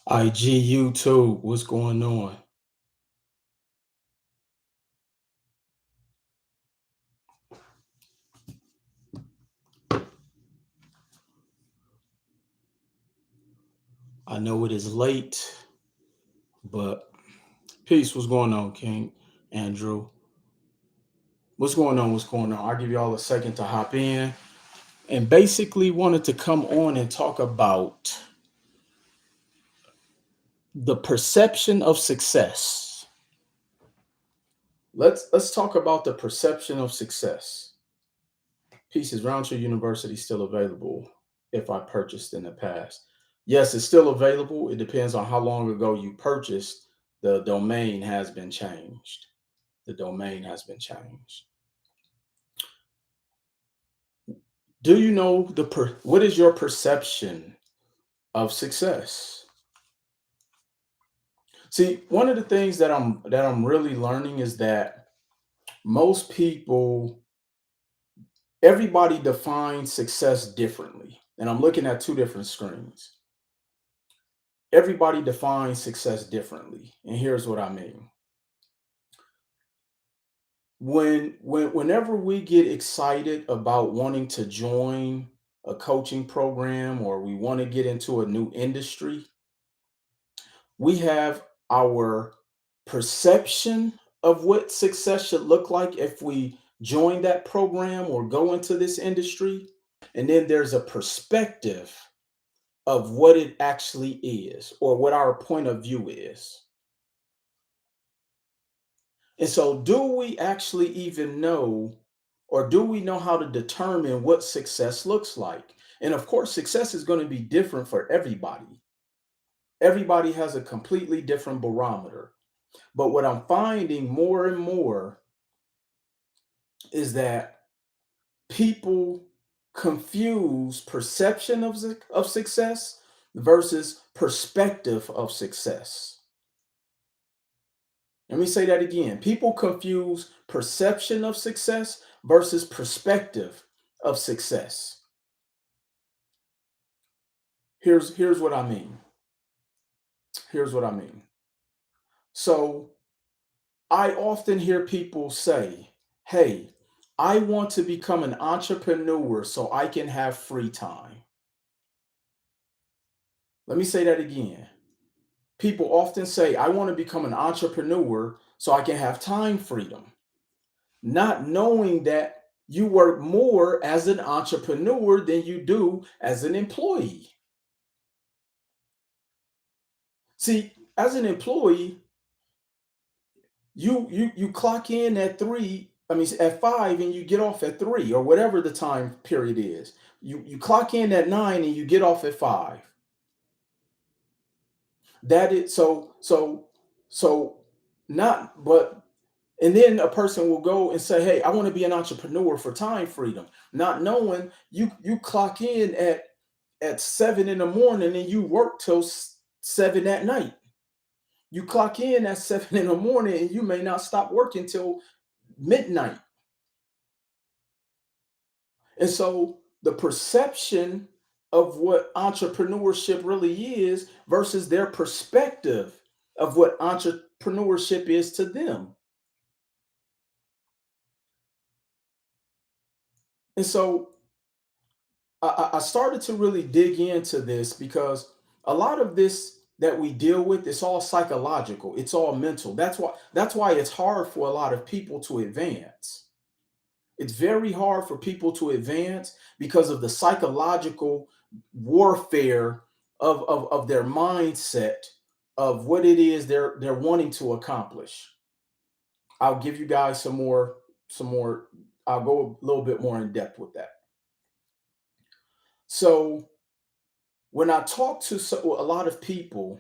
IG YouTube, what's going on? I know it is late, but peace. What's going on, King Andrew? What's going on? What's going on? I'll give you all a second to hop in and basically wanted to come on and talk about the perception of success. Let's talk about the perception of success. Peace. Is Roundtree University still available if I purchased in the past? Yes, it's still available. It depends on how long ago you purchased. The domain has been changed. The domain has been changed. Do you know what is your perception of success? See, one of the things that I'm really learning is that most people, everybody defines success differently. And I'm looking at two different screens. Everybody defines success differently. And here's what I mean. Whenever we get excited about wanting to join a coaching program or we want to get into a new industry, we have our perception of what success should look like if we join that program or go into this industry. And then there's a perspective of what it actually is or what our point of view is. And so, do we actually even know, or do we know how to determine what success looks like? And of course, success is going to be different for everybody. Everybody has a completely different barometer. But what I'm finding more and more is that people confuse perception of success versus perspective of success. Let me say that again. People confuse perception of success versus perspective of success. Here's what I mean. Here's what I mean. So I often hear people say, "Hey, I want to become an entrepreneur so I can have free time." Let me say that again. People often say, "I want to become an entrepreneur so I can have time freedom," not knowing that you work more as an entrepreneur than you do as an employee. See, as an employee, you clock in at 3, I mean at 5 and you get off at 3 or whatever the time period is. You clock in at 9 and you get off at 5. That is so not but and then a person will go and say, "Hey, I want to be an entrepreneur for time freedom," not knowing you clock in at 7 in the morning and you work till 7 at night. You clock in at 7 in the morning and you may not stop working till midnight. And so the perception of what entrepreneurship really is versus their perspective of what entrepreneurship is to them. And so I started to really dig into this because a lot of this that we deal with, it's all psychological, it's all mental. That's why it's hard for a lot of people to advance. It's very hard for people to advance because of the psychological warfare of their mindset of what it is they're wanting to accomplish. I'll give you guys some more. I'll go a little bit more in depth with that. So when I talk to a lot of people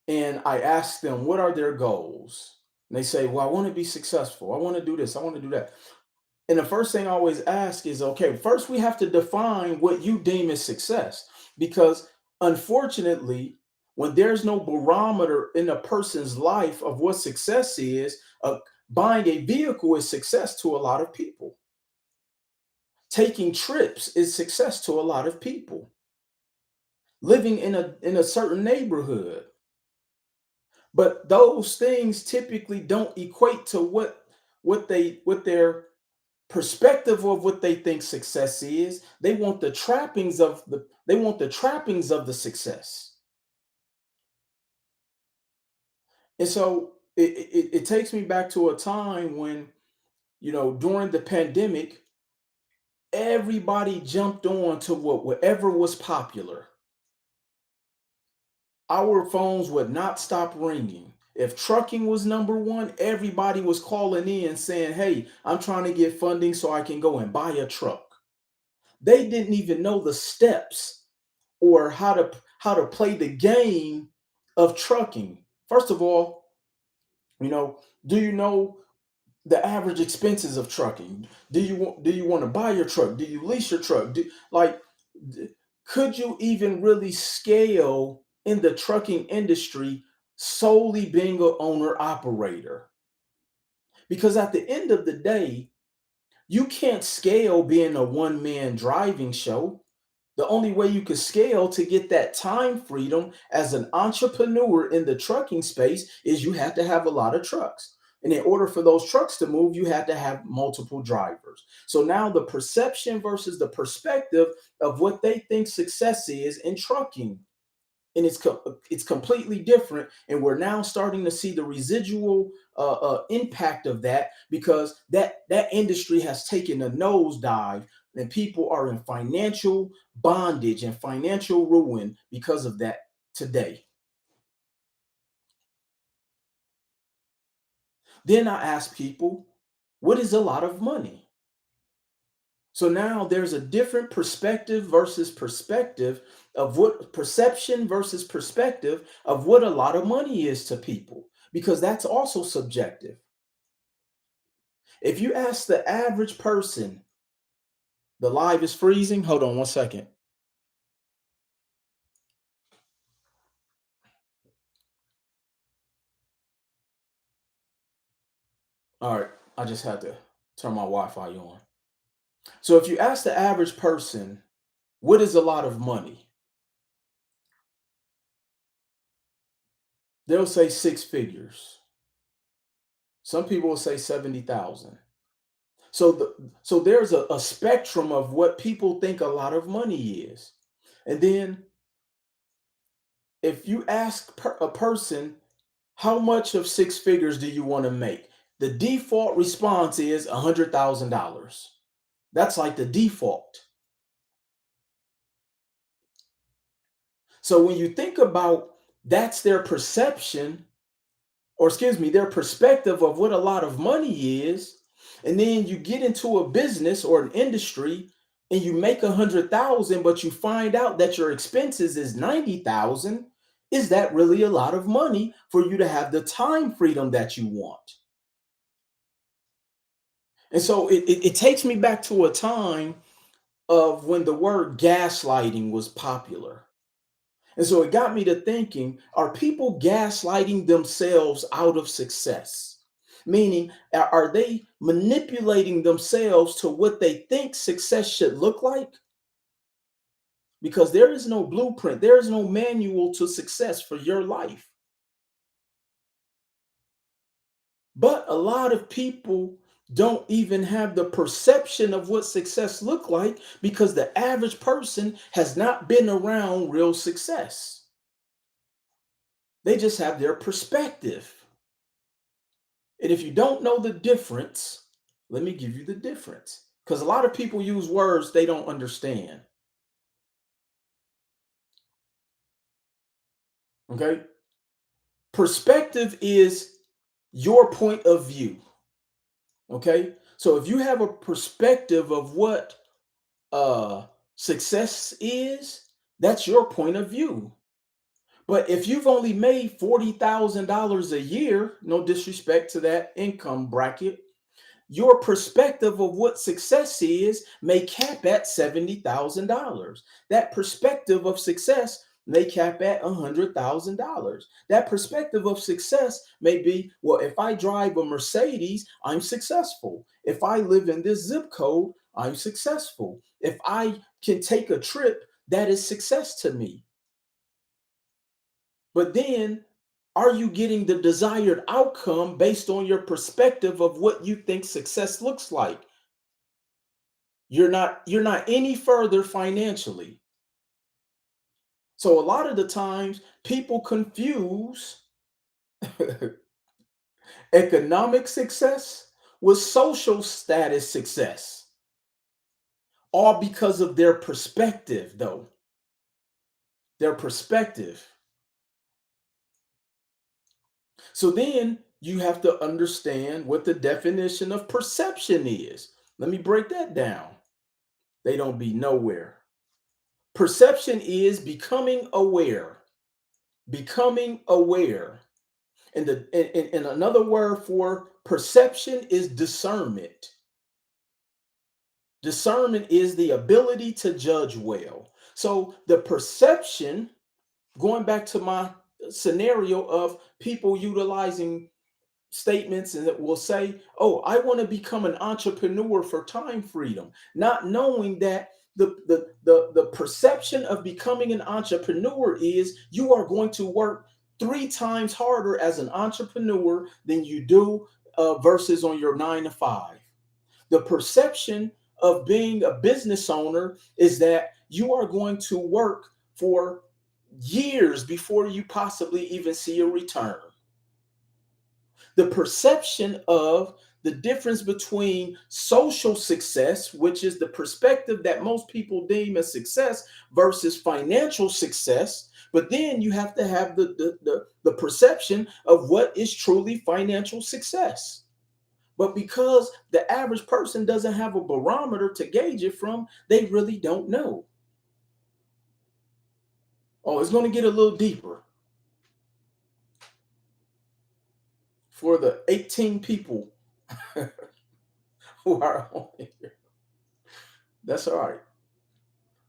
and I ask them what are their goals, and they say, "Well, I want to be successful. I want to do this. I want to do that." And the first thing I always ask is, okay, first we have to define what you deem as success. Because unfortunately, when there's no barometer in a person's life of what success is, buying a vehicle is success to a lot of people. Taking trips is success to a lot of people. living in a certain neighborhood. But those things typically don't equate to what their perspective of what they think success is. They want the trappings of the success. And so it takes me back to a time when, during the pandemic, everybody jumped on to whatever was popular. Our phones would not stop ringing. If trucking was number one, everybody was calling in saying, "Hey, I'm trying to get funding so I can go and buy a truck." They didn't even know the steps or how to play the game of trucking. First of all, do you know the average expenses of trucking? Do you want to buy your truck? Do you lease your truck? D- could you even really scale in the trucking industry solely being an owner operator? Because at the end of the day, you can't scale being a one man driving show. The only way you could scale to get that time freedom as an entrepreneur in the trucking space is you have to have a lot of trucks. And in order for those trucks to move, you have to have multiple drivers. So now the perception versus the perspective of what they think success is in trucking, and it's completely different. And we're now starting to see the residual impact of that, because that industry has taken a nosedive, and people are in financial bondage and financial ruin because of that today. Then I ask people, what is a lot of money? So now there's a different perspective of what perception versus perspective of what a lot of money is to people, because that's also subjective. If you ask the average person, the live is freezing. Hold on one second. All right, I just had to turn my Wi-Fi on. So if you ask the average person, what is a lot of money? They'll say six figures. Some people will say 70,000. So there's a spectrum of what people think a lot of money is. And then if you ask a person, how much of six figures do you want to make? The default response is $100,000. That's like the default. So when you think about, that's their perception, or excuse me, their perspective of what a lot of money is, and then you get into a business or an industry and you make 100,000, but you find out that your expenses is 90,000. Is that really a lot of money for you to have the time freedom that you want? And so it takes me back to a time of when the word gaslighting was popular. And so it got me to thinking, are people gaslighting themselves out of success? Meaning, are they manipulating themselves to what they think success should look like? Because there is no blueprint, there is no manual to success for your life. But a lot of people don't even have the perception of what success look like, because the average person has not been around real success. They just have their perspective. And if you don't know the difference, let me give you the difference. Because a lot of people use words they don't understand. Okay. Perspective is your point of view. Okay. So if you have a perspective of what success is, that's your point of view. But if you've only made $40,000 a year, no disrespect to that income bracket, your perspective of what success is may cap at $70,000. That perspective of success may cap at $100,000. That perspective of success may be, well, if I drive a Mercedes, I'm successful. If I live in this zip code, I'm successful. If I can take a trip, that is success to me. But then, are you getting the desired outcome based on your perspective of what you think success looks like? You're not any further financially. So a lot of the times people confuse economic success with social status success, all because of their perspective, though. Their perspective. So then you have to understand what the definition of perception is. Let me break that down. They don't be nowhere. Perception is becoming aware. Becoming aware. And and another word for perception is discernment. Discernment is the ability to judge well. So the perception, going back to my scenario of people utilizing statements and that will say, "Oh, I want to become an entrepreneur for time freedom," not knowing that the perception of becoming an entrepreneur is you are going to work 3 times harder as an entrepreneur than you do versus on your 9 to 5. The perception of being a business owner is that you are going to work for years before you possibly even see a return. The perception of the difference between social success, which is the perspective that most people deem as success, versus financial success. But then you have to have the perception of what is truly financial success. But because the average person doesn't have a barometer to gauge it from, they really don't know. Oh, it's going to get a little deeper for the 18 people who are on here. That's all right.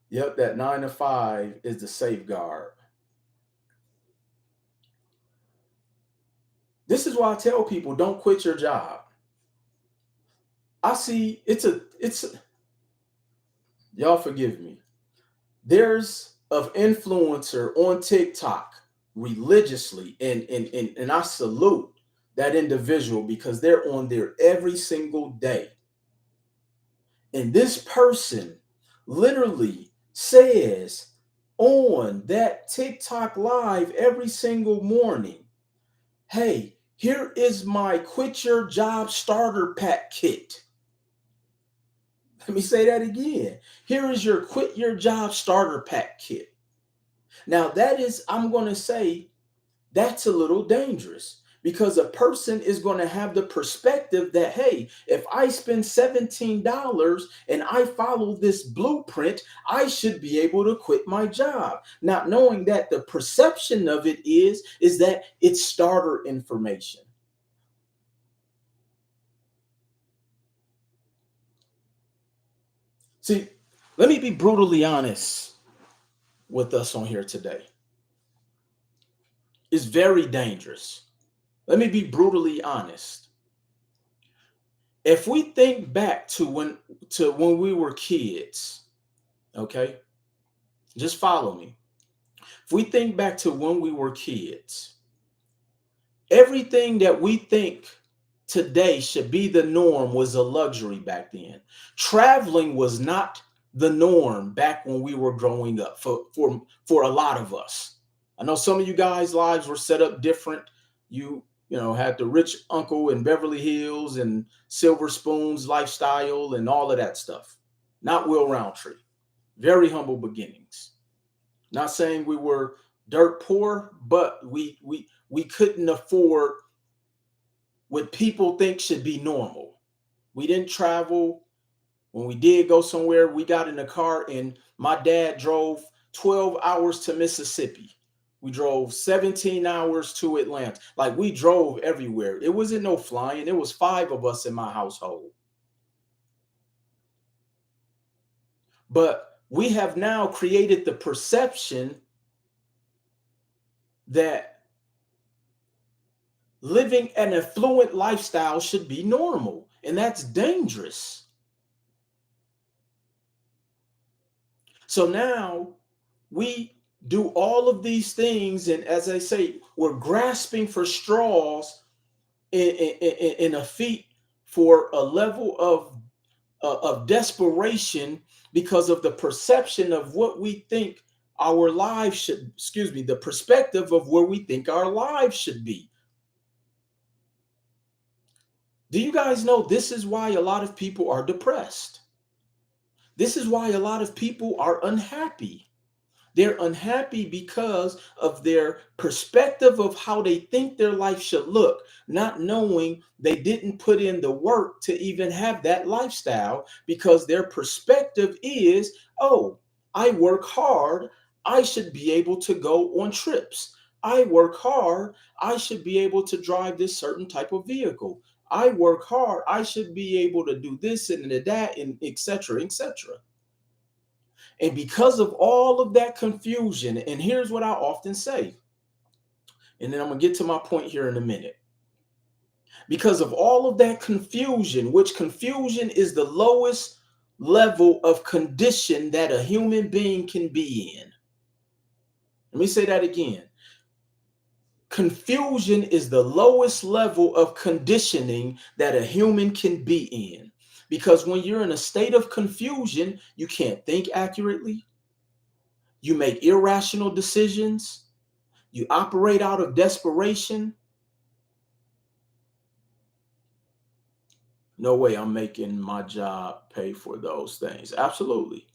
Yep, that 9 to 5 is the safeguard. This is why I tell people don't quit your job. I see y'all forgive me. There's of influencer on TikTok religiously, and I salute that individual because they're on there every single day. And this person literally says on that TikTok live every single morning, "Hey, here is my quit your job starter pack kit." Let me say that again. Here is your quit your job starter pack kit. Now, that is, I'm going to say, that's a little dangerous because a person is going to have the perspective that, hey, if I spend $17 and I follow this blueprint, I should be able to quit my job. Not knowing that the perception of it is that it's starter information. See, let me be brutally honest with us on here today. It's very dangerous. Let me be brutally honest. If we think back to when we were kids, okay? Just follow me. If we think back to when we were kids, everything that we think today should be the norm was a luxury back then. Traveling was not the norm back when we were growing up for a lot of us. I know some of you guys' lives were set up different. You had the rich uncle in Beverly Hills and silver spoons lifestyle and all of that stuff. Not Will Roundtree. Very humble beginnings. Not saying we were dirt poor, but we couldn't afford what people think should be normal. We didn't travel. When we did go somewhere, we got in a car and my dad drove 12 hours to Mississippi. We drove 17 hours to Atlanta. Like, we drove everywhere. It wasn't no flying. It was 5 of us in my household. But we have now created the perception that living an affluent lifestyle should be normal, and that's dangerous. So now we do all of these things. And as I say, we're grasping for straws in a feat for a level of desperation because of the perception of what we think our lives should, excuse me, the perspective of where we think our lives should be. Do you guys know this is why a lot of people are depressed? This is why a lot of people are unhappy. They're unhappy because of their perspective of how they think their life should look, not knowing they didn't put in the work to even have that lifestyle because their perspective is, oh, I work hard. I should be able to go on trips. I work hard. I should be able to drive this certain type of vehicle. I work hard. I should be able to do this and that and etc. etc. And because of all of that confusion, and here's what I often say, and then I'm going to get to my point here in a minute. Because of all of that confusion, which confusion is the lowest level of condition that a human being can be in. Let me say that again. Confusion is the lowest level of conditioning that a human can be in. Because when you're in a state of confusion, you can't think accurately, you make irrational decisions, you operate out of desperation. No way I'm making my job pay for those things. Absolutely.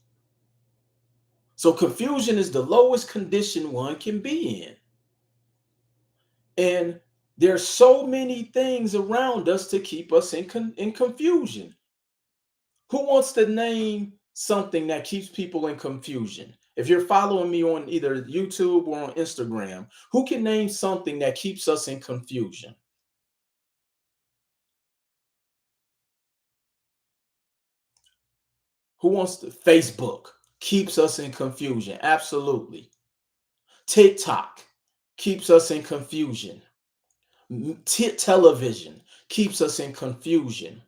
So confusion is the lowest condition one can be in. And there's so many things around us to keep us in confusion. Who wants to name something that keeps people in confusion? If you're following me on either YouTube or on Instagram, who can name something that keeps us in confusion? Who wants to? Facebook keeps us in confusion. Absolutely. TikTok keeps us in confusion. Television keeps us in confusion.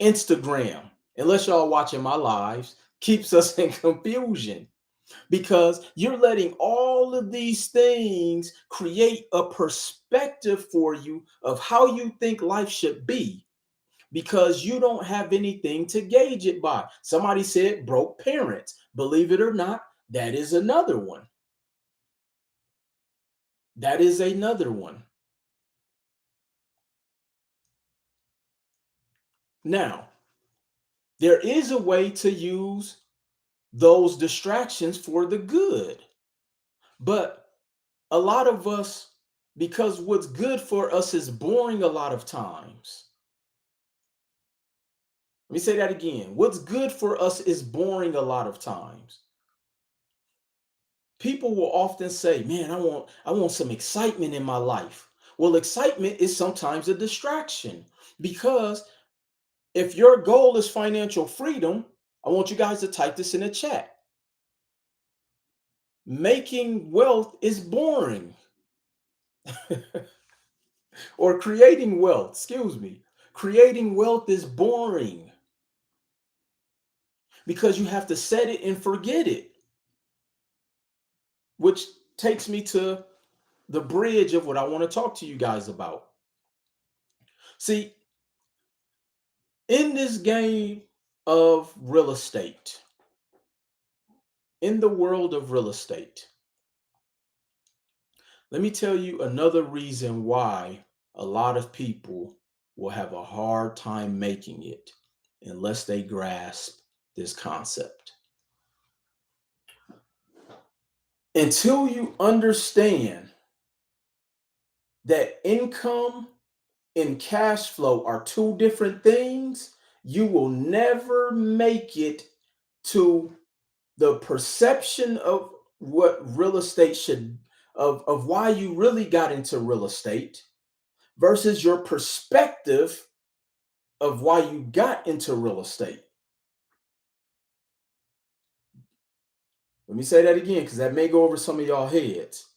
Instagram, unless y'all watching my lives, keeps us in confusion because you're letting all of these things create a perspective for you of how you think life should be because you don't have anything to gauge it by. Somebody said broke parents. Believe it or not, that is another one. That is another one. Now, there is a way to use those distractions for the good. But a lot of us, because what's good for us is boring a lot of times. Let me say that again. What's good for us is boring a lot of times. People will often say, "Man, I want some excitement in my life." Well, excitement is sometimes a distraction because if your goal is financial freedom, I want you guys to type this in the chat. Making wealth is boring. Or creating wealth, excuse me. Creating wealth is boring because you have to set it and forget it, which takes me to the bridge of what I want to talk to you guys about. See, in this game of real estate, in the world of real estate, let me tell you another reason why a lot of people will have a hard time making it unless they grasp this concept. Until you understand that income and cash flow are two different things, you will never make it to the perception of what real estate should, of why you really got into real estate versus your perspective of why you got into real estate. Let me say that again because that may go over some of y'all heads.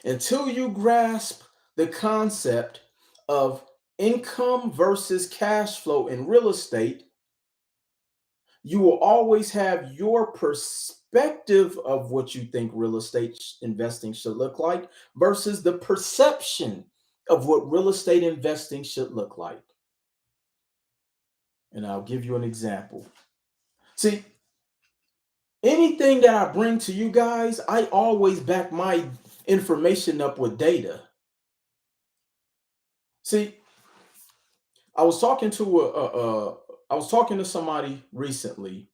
Until you grasp the concept of income versus cash flow in real estate, you will always have your perspective of what you think real estate investing should look like versus the perception of what real estate investing should look like. And I'll give you an example. See, anything that I bring to you guys, I always back my information up with data. See, I was talking to I was talking to somebody recently,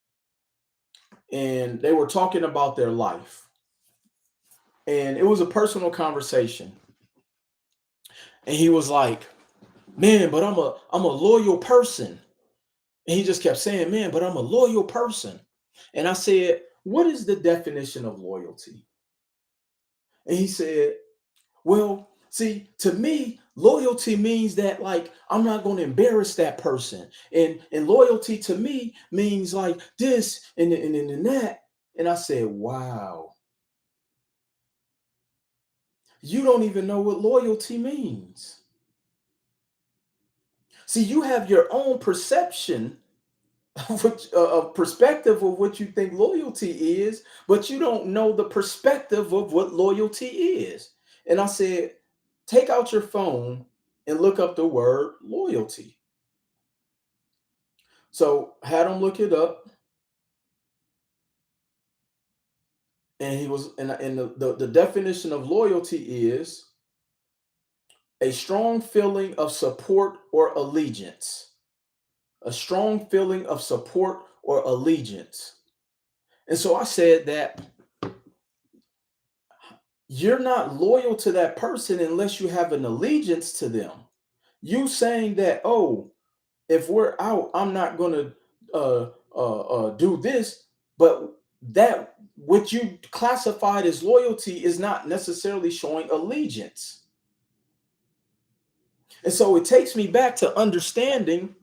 and they were talking about their life, and it was a personal conversation. And he was like, "Man, but I'm a loyal person." And he just kept saying, "Man, but I'm a loyal person." And I said, "What is the definition of loyalty?" And he said, "Well, see, to me, loyalty means that like I'm not going to embarrass that person. And loyalty to me means like this and that." And I said, "Wow, you don't even know what loyalty means." See, you have your own perception a perspective of what you think loyalty is, but you don't know the perspective of what loyalty is. And I said, take out your phone and look up the word loyalty. So had him look it up, and he was, and the definition of loyalty is a strong feeling of support or allegiance. A strong feeling of support or allegiance. And so I said that you're not loyal to that person unless you have an allegiance to them. You saying that, oh, if we're out, I'm not going to do this, but that what you classified as loyalty is not necessarily showing allegiance. And so it takes me back to understanding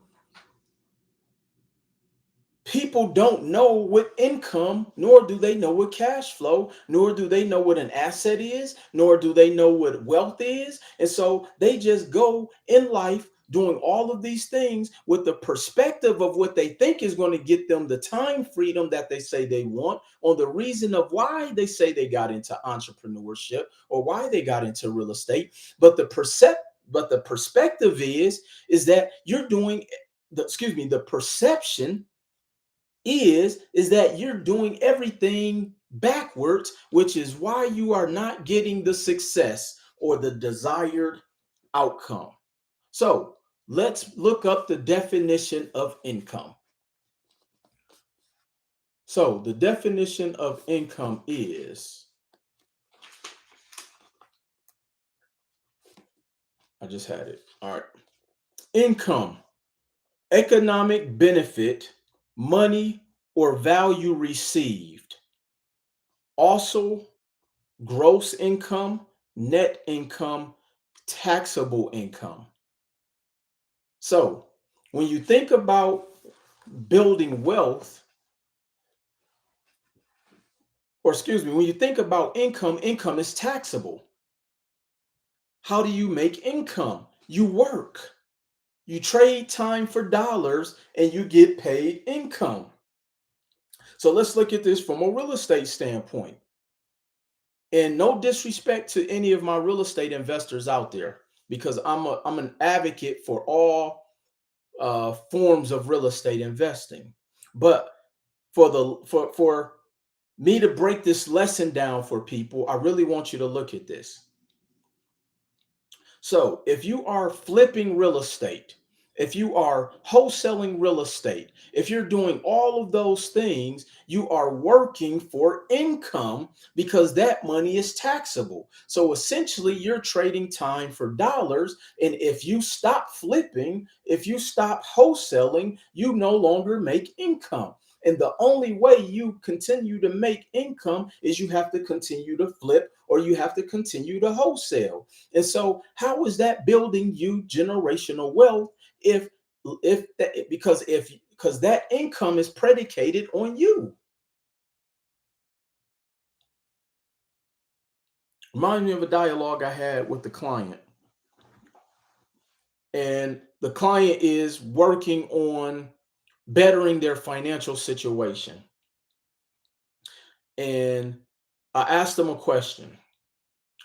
people don't know what income, nor do they know what cash flow, nor do they know what an asset is, nor do they know what wealth is. And so they just go in life doing all of these things with the perspective of what they think is going to get them the time freedom that they say they want, on the reason of why they say they got into entrepreneurship or why they got into real estate. But the perspective is that you're doing the perception is that you're doing everything backwards, which is why you are not getting the success or the desired outcome. So let's look up the definition of income. So the definition of income is, I just had it. All right. Income, economic benefit, money or value received. Also, gross income, net income, taxable income. So, when you think about building wealth, or excuse me, when you think about income, income is taxable. How do you make income? You work. You trade time for dollars and you get paid income. So let's look at this from a real estate standpoint. And no disrespect to any of my real estate investors out there, because I'm an advocate for all forms of real estate investing. But for me to break this lesson down for people, I really want you to look at this. So, if you are flipping real estate, if you are wholesaling real estate, if you're doing all of those things, you are working for income because that money is taxable. So, essentially, you're trading time for dollars. And if you stop flipping, if you stop wholesaling, you no longer make income. And the only way you continue to make income is you have to continue to flip or you have to continue to wholesale. And so, how is that building you generational wealth if that because that income is predicated on you? Remind me of a dialogue I had with the client, and the client is working on bettering their financial situation. And I asked him a question.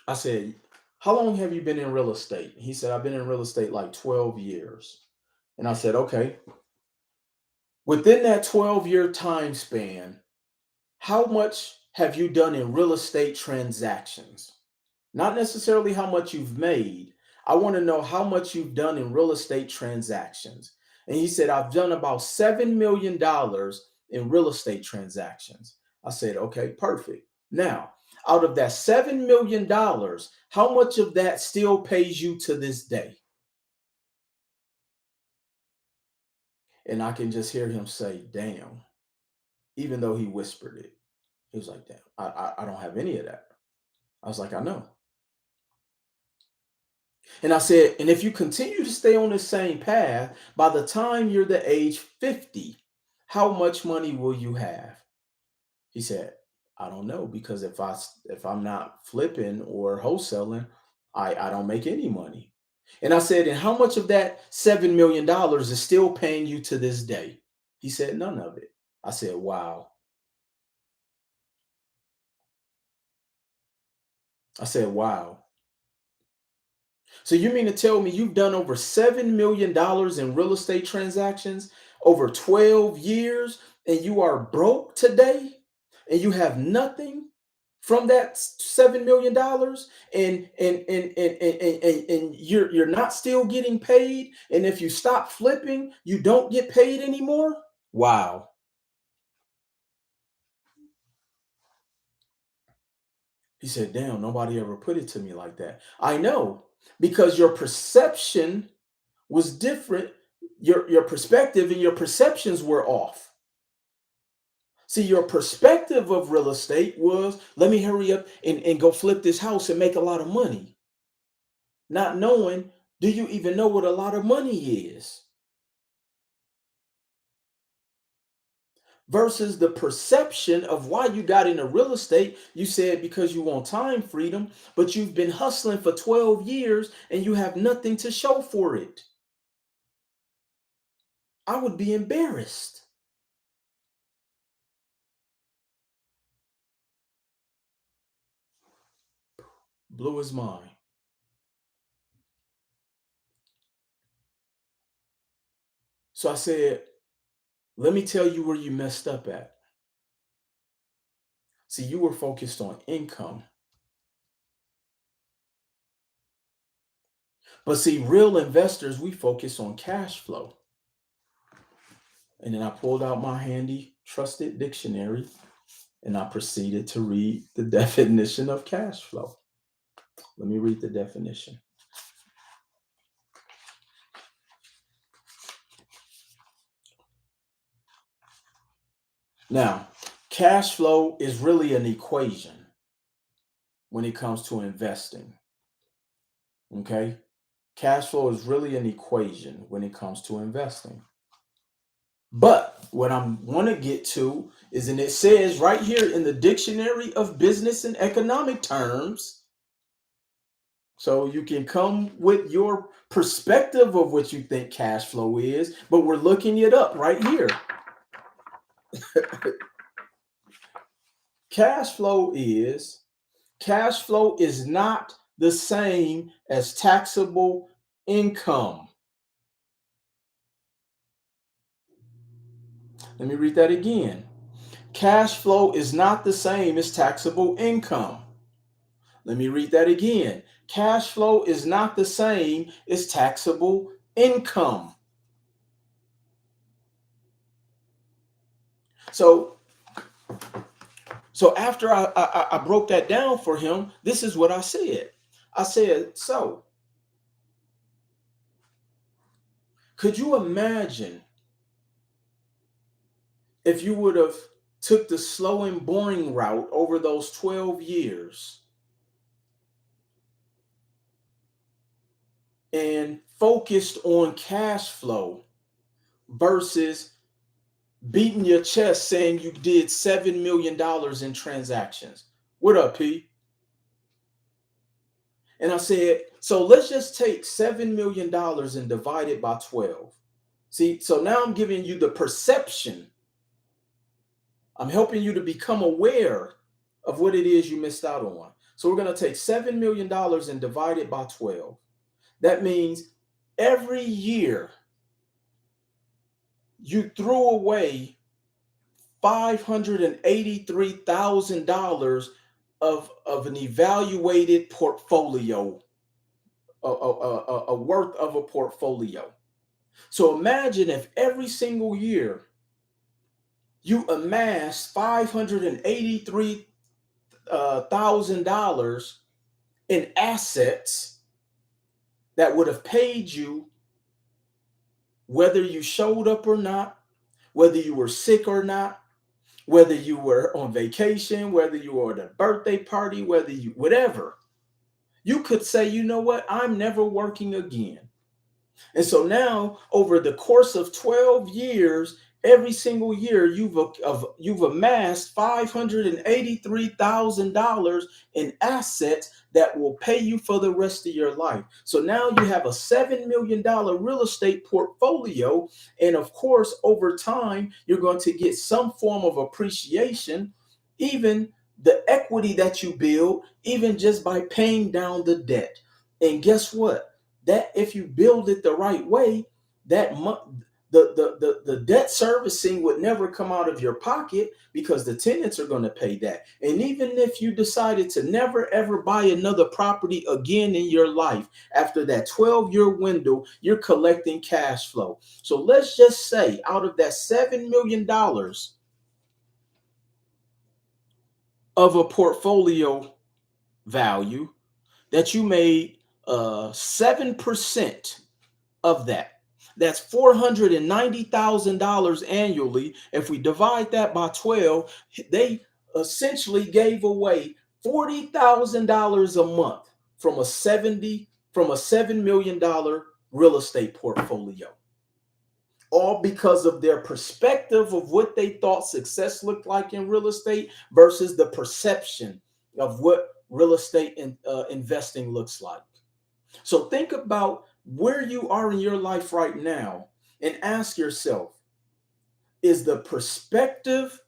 I said, "How long have you been in real estate?" He said, "I've been in real estate like 12 years." And I said, "Okay, within that 12-year time span, how much have you done in real estate transactions? Not necessarily how much you've made. I want to know how much you've done in real estate transactions." And he said, "I've done about $7 million in real estate transactions." I said, "Okay, perfect. Now, out of that $7 million, how much of that still pays you to this day?" And I can just hear him say, "Damn," even though he whispered it. He was like, "Damn, I don't have any of that." I was like, "I know." And I said, "And if you continue to stay on the same path, by the time you're the age 50, how much money will you have?" He said, "I don't know, because if I'm not flipping or wholesaling, I don't make any money." And I said, "And how much of that $7 million is still paying you to this day?" He said, "None of it." I said, "Wow." I said, "Wow." So you mean to tell me you've done over $7 million in real estate transactions over 12 years, and you are broke today, and you have nothing from that $7 million, and you're not still getting paid, and if you stop flipping, you don't get paid anymore? Wow. He said, "Damn, nobody ever put it to me like that." I know, because your perception was different. Your perspective and your perceptions were off. See, your perspective of real estate was, let me hurry up and go flip this house and make a lot of money. Not knowing, do you even know what a lot of money is? Versus the perception of why you got into real estate. You said because you want time freedom, but you've been hustling for 12 years and you have nothing to show for it. I would be embarrassed. Blew his mind. So I said, let me tell you where you messed up at. See, you were focused on income. But see, real investors, we focus on cash flow. And then I pulled out my handy, trusted dictionary, and I proceeded to read the definition of cash flow. Let me read the definition. Now, cash flow is really an equation when it comes to investing. Okay? Cash flow is really an equation when it comes to investing. But what I want to get to is, and it says right here in the Dictionary of Business and Economic Terms, so you can come with your perspective of what you think cash flow is, but we're looking it up right here. Cash flow is Cash flow is not the same as taxable income. Let me read that again. Cash flow is not the same as taxable income. Let me read that again. Cash flow is not the same as taxable income. So, so after I broke that down for him, this is what I said. I said, so could you imagine if you would have took the slow and boring route over those 12 years and focused on cash flow versus beating your chest saying you did $7 million in transactions? What up, P? And I said, so let's just take $7 million and divide it by 12. See, so now I'm giving you the perception. I'm helping you to become aware of what it is you missed out on. So we're going to take $7 million and divide it by 12. That means every year you threw away $583,000 of an evaluated portfolio, a worth of a portfolio. So imagine if every single year you amass $583,000 in assets that would have paid you whether you showed up or not, whether you were sick or not, whether you were on vacation, whether you were at a birthday party, whether you, whatever. You could say, you know what, I'm never working again. And so now, over the course of 12 years, every single year, you've amassed $583,000 in assets that will pay you for the rest of your life. So now you have a $7 million real estate portfolio. And of course, over time, you're going to get some form of appreciation, even the equity that you build, even just by paying down the debt. And guess what? That if you build it the right way, the debt servicing would never come out of your pocket because the tenants are going to pay that. And even if you decided to never ever buy another property again in your life, after that 12-year window, you're collecting cash flow. So let's just say out of that $7 million of a portfolio value, that you made 7% of that. That's $490,000 annually. If we divide that by 12, they essentially gave away $40,000 a month from a $7 million real estate portfolio. All because of their perspective of what they thought success looked like in real estate versus the perception of what real estate investing looks like. So think about where you are in your life right now and ask yourself, is the perspective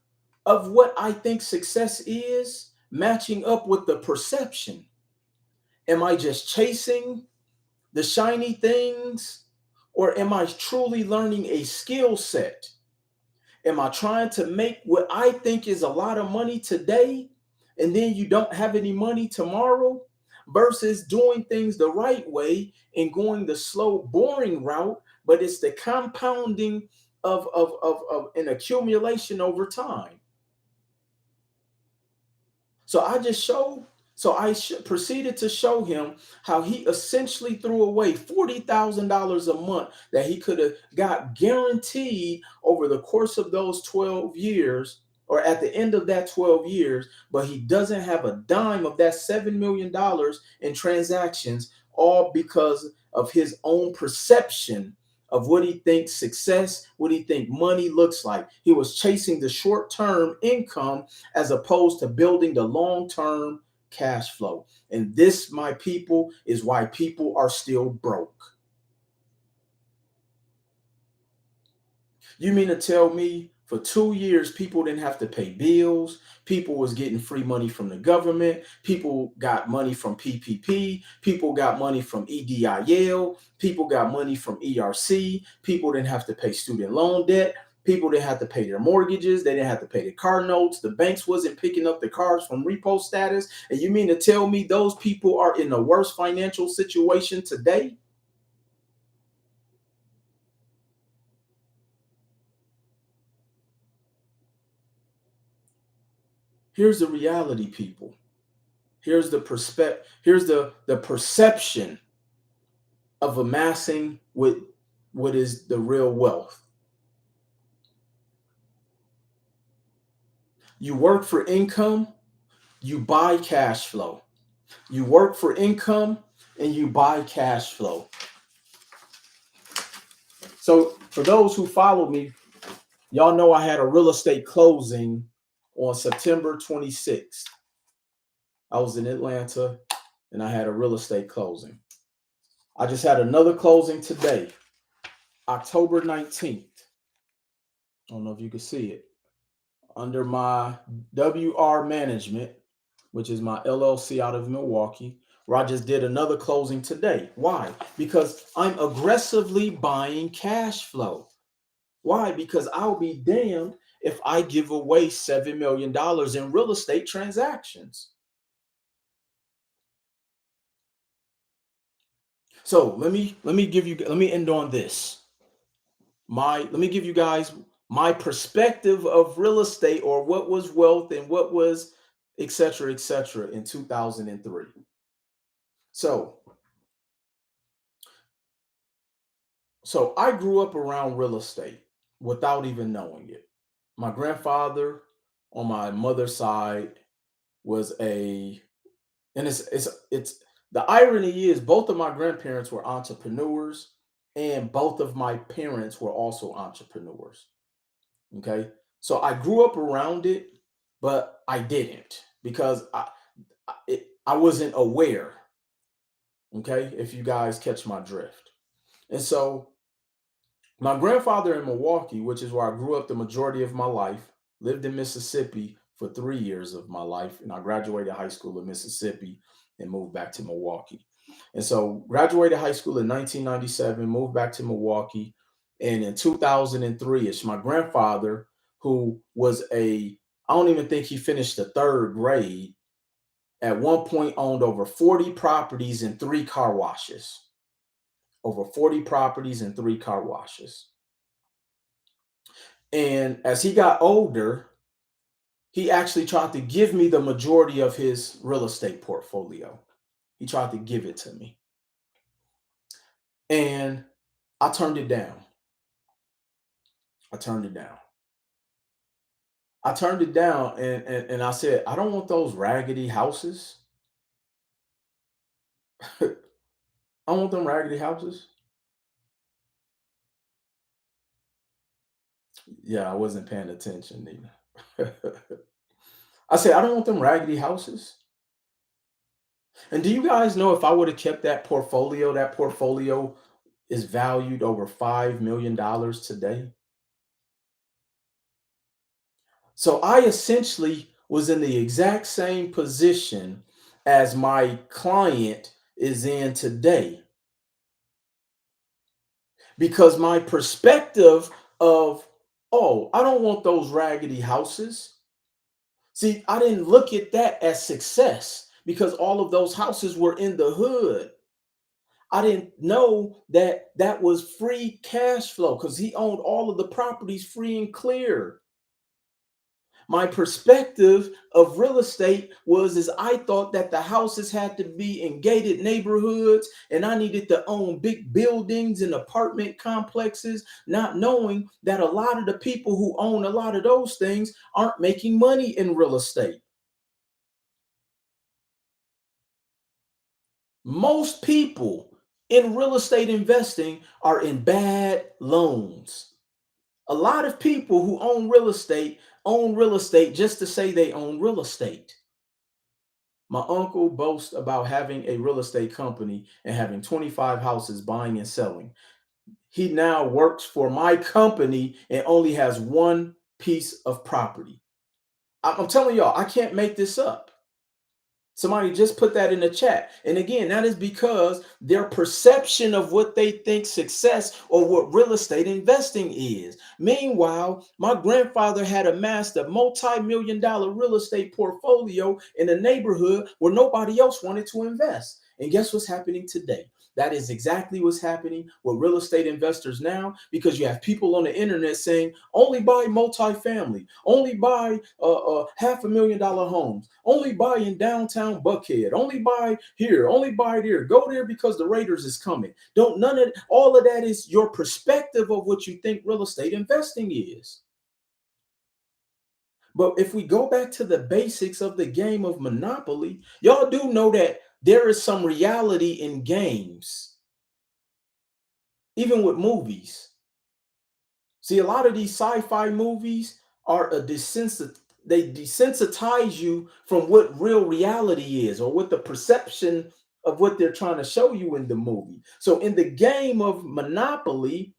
of what I think success is matching up with the perception? Am I just chasing the shiny things, or am I truly learning a skill set? Am I trying to make what I think is a lot of money today and then you don't have any money tomorrow, versus doing things the right way and going the slow, boring route, but it's the compounding of an accumulation over time? So I just showed, proceeded to show him how he essentially threw away $40,000 a month that he could have got guaranteed over the course of those 12 years, or at the end of that 12 years, but he doesn't have a dime of that $7 million in transactions, all because of his own perception of what he thinks success, what he think money looks like. He was chasing the short-term income as opposed to building the long-term cash flow. And this, my people, is why people are still broke. You mean to tell me for 2 years, people didn't have to pay bills? People was getting free money from the government. People got money from PPP. People got money from EDIL. People got money from ERC. People didn't have to pay student loan debt. People didn't have to pay their mortgages. They didn't have to pay their car notes. The banks wasn't picking up the cars from repo status. And you mean to tell me those people are in a worse financial situation today? Here's the reality, people. Here's the perspective. Here's the perception of amassing what is the real wealth. You work for income, you buy cash flow. You work for income and you buy cash flow. So for those who follow me, y'all know I had a real estate closing on September 26th. I was in Atlanta and I had a real estate closing. I just had another closing today, October 19th. I don't know if you can see it. Under my WR management, which is my LLC out of Milwaukee, where I just did another closing today. Why? Because I'm aggressively buying cash flow. Why? Because I'll be damned if I give away $7 million in real estate transactions. So let me end on this. Let me give you guys my perspective of real estate, or what was wealth and what was et cetera in 2003. So so I grew up around real estate without even knowing it. My grandfather on my mother's side was a and it's the irony is both of my grandparents were entrepreneurs, and both of my parents were also entrepreneurs. Okay. So I grew up around it, but I didn't because I wasn't aware. Okay. If you guys catch my drift. And so my grandfather in Milwaukee, which is where I grew up the majority of my life, lived in Mississippi for 3 years of my life. And I graduated high school in Mississippi and moved back to Milwaukee. And so graduated high school in 1997, moved back to Milwaukee. And in 2003, it's my grandfather who was I don't even think he finished the third grade, at one point owned over 40 properties and three car washes. Over 40 properties and three car washes. And as he got older, he actually tried to give me the majority of his real estate portfolio. He tried to give it to me. And I turned it down. I turned it down. I turned it down and I said, I don't want those raggedy houses. I don't want them raggedy houses. Yeah, I wasn't paying attention either. I said, I don't want them raggedy houses. And do you guys know, if I would have kept that portfolio is valued over $5 million today? So I essentially was in the exact same position as my client is in today, because my perspective of, oh, I don't want those raggedy houses. See, I didn't look at that as success because all of those houses were in the hood. I didn't know that that was free cash flow because he owned all of the properties free and clear. My perspective of real estate was is I thought that the houses had to be in gated neighborhoods and I needed to own big buildings and apartment complexes, not knowing that a lot of the people who own a lot of those things aren't making money in real estate. Most people in real estate investing are in bad loans. A lot of people who own real estate just to say they own real estate. My uncle boasts about having a real estate company and having 25 houses buying and selling. He now works for my company and only has one piece of property. I'm telling y'all, I can't make this up. Somebody just put that in the chat. And again, that is because their perception of what they think success or what real estate investing is. Meanwhile, my grandfather had amassed a multi-million dollar real estate portfolio in a neighborhood where nobody else wanted to invest. And guess what's happening today? That is exactly what's happening with real estate investors now, because you have people on the internet saying only buy multifamily, only buy $500,000 homes, only buy in downtown Buckhead, only buy here, only buy there, go there because the Raiders is coming. Don't none of all of that is your perspective of what you think real estate investing is. But if we go back to the basics of the game of Monopoly, y'all do know that there is some reality in games, even with movies. See, a lot of these sci-fi movies are they desensitize you from what real reality is or what the perception of what they're trying to show you in the movie. So in the game of Monopoly,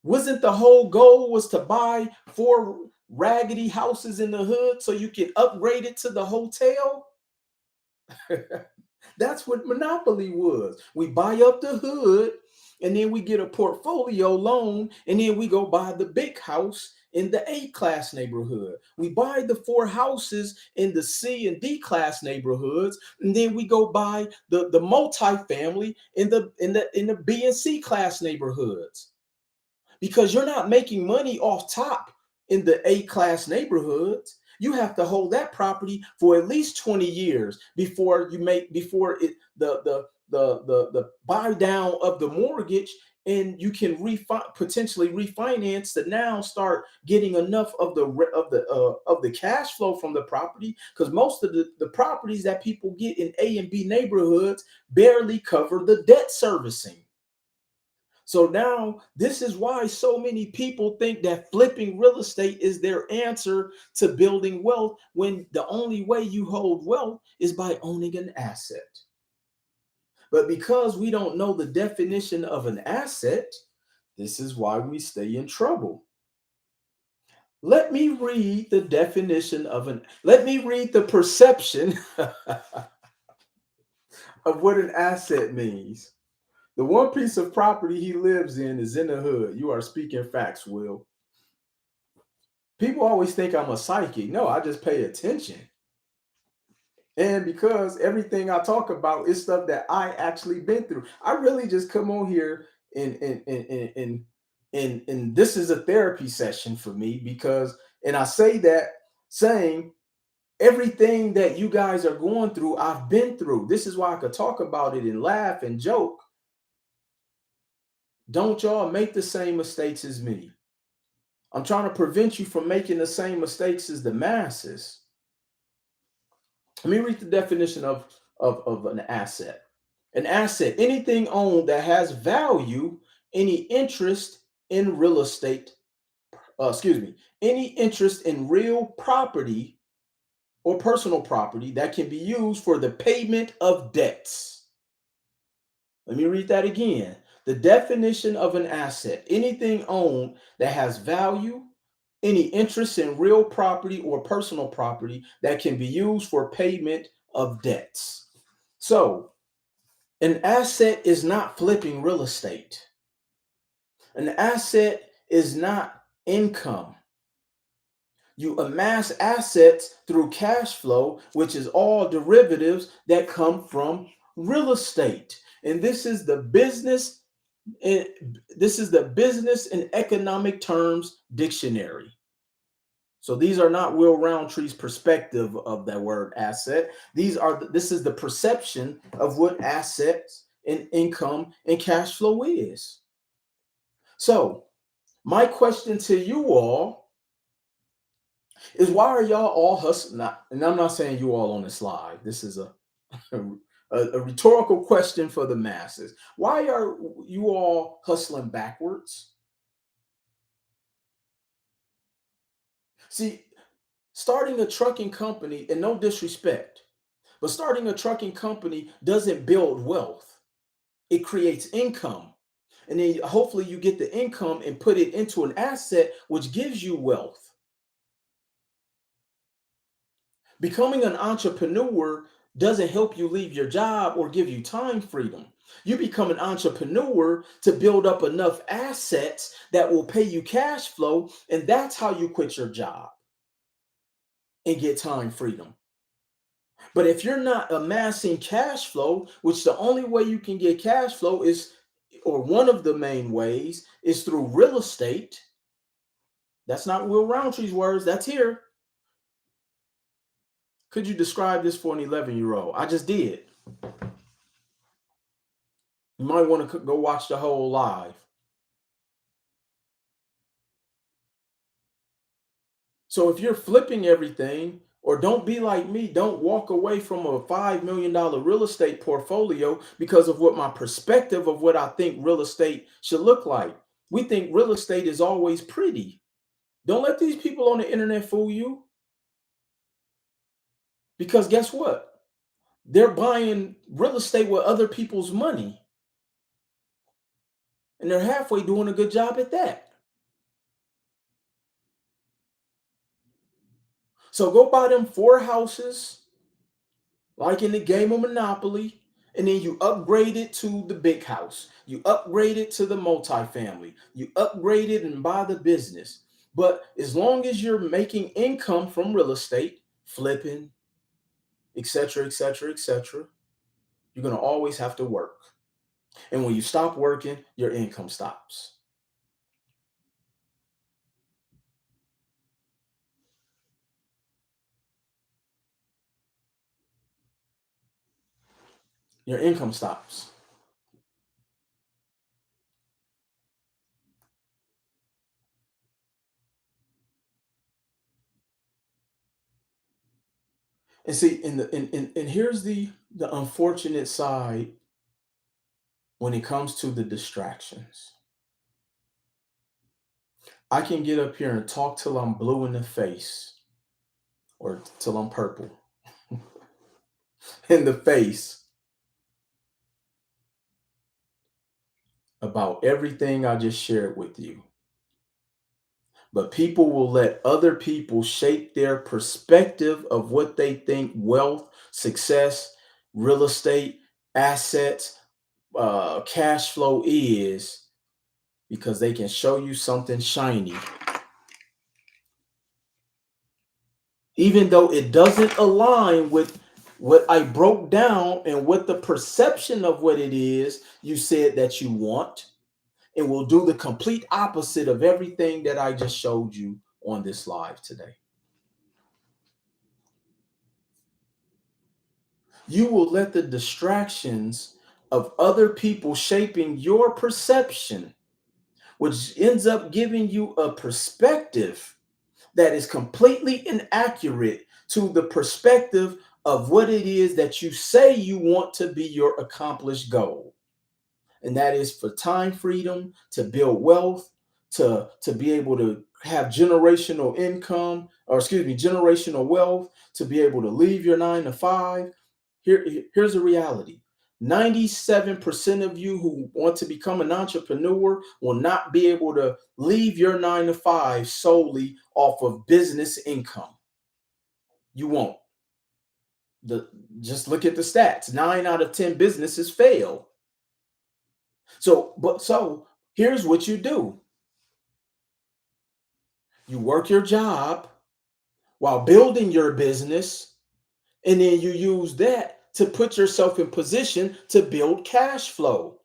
Wasn't the whole goal was to buy four raggedy houses in the hood so you can upgrade it to the hotel? That's what monopoly was. We buy up the hood and then we get a portfolio loan and then we go buy the big house in the A class neighborhood. We buy the four houses in the C and D class neighborhoods and then we go buy the multifamily in the B and C class neighborhoods, because you're not making money off top in the A class neighborhoods. You have to hold that property for at least 20 years before you make before it the buy down of the mortgage, and you can potentially refinance to now start getting enough of the cash flow from the property, because most of the properties that people get in A and B neighborhoods barely cover the debt servicing. So now this is why so many people think that flipping real estate is their answer to building wealth, when the only way you hold wealth is by owning an asset. But because we don't know the definition of an asset, this is why we stay in trouble. Let me read the definition of let me read the perception of what an asset means. The one piece of property he lives in is in the hood. You are speaking facts, Will. People always think I'm a psychic. No, I just pay attention. And because everything I talk about is stuff that I actually been through, I really just come on here and this is a therapy session for me, because, and I say that saying everything that you guys are going through, I've been through. This is why I could talk about it and laugh and joke. Don't y'all make the same mistakes as me. I'm trying to prevent you from making the same mistakes as the masses. Let me read the definition of an asset. An asset, anything owned that has value, any interest in real estate, any interest in real property or personal property that can be used for the payment of debts. Let me read that again. The definition of an asset, anything owned that has value, any interest in real property or personal property that can be used for payment of debts. So, an asset is not flipping real estate. An asset is not income. You amass assets through cash flow, which is all derivatives that come from real estate. And and this is the business and economic terms dictionary. So these are not Will Roundtree's perspective of that word asset. This is the perception of what assets and income and cash flow is. So my question to you all is, why are y'all all hustling? And I'm not saying you all on this live. This is a rhetorical question for the masses. Why are you all hustling backwards? See, starting a trucking company, and no disrespect, but starting a trucking company doesn't build wealth. It creates income. And then hopefully you get the income and put it into an asset which gives you wealth. Becoming an entrepreneur doesn't help you leave your job or give you time freedom. You become an entrepreneur to build up enough assets that will pay you cash flow, and that's how you quit your job and get time freedom. But if you're not amassing cash flow, which the only way you can get cash flow is, or one of the main ways, is through real estate. That's not Will Roundtree's words, that's here. Could you describe this for an 11-year-old? I just did. You might want to go watch the whole live. So if you're flipping everything, or don't be like me, don't walk away from a $5 million real estate portfolio because of what my perspective of what I think real estate should look like. We think real estate is always pretty. Don't let these people on the internet fool you. Because guess what? They're buying real estate with other people's money. And they're halfway doing a good job at that. So go buy them four houses, like in the game of Monopoly, and then you upgrade it to the big house. You upgrade it to the multifamily. You upgrade it and buy the business. But as long as you're making income from real estate, flipping, etc., etc., etc., you're going to always have to work. And when you stop working, your income stops. Your income stops. And see, and here's the unfortunate side when it comes to the distractions. I can get up here and talk till I'm blue in the face or till I'm purple in the face about everything I just shared with you. But people will let other people shape their perspective of what they think wealth, success, real estate, assets, cash flow is, because they can show you something shiny, even though it doesn't align with what I broke down and what the perception of what it is you said that you want, and will do the complete opposite of everything that I just showed you on this live today. You will let the distractions of other people shaping your perception, which ends up giving you a perspective that is completely inaccurate to the perspective of what it is that you say you want to be your accomplished goal. And that is for time freedom, to build wealth, to be able to have generational income, or excuse me, generational wealth, to be able to leave your 9 to 5. Here's a reality. 97% of you who want to become an entrepreneur will not be able to leave your 9 to 5 solely off of business income. You won't. The, just look at the stats. 9 out of 10 businesses fail. So here's what you do. You work your job while building your business, and then you use that to put yourself in position to build cash flow.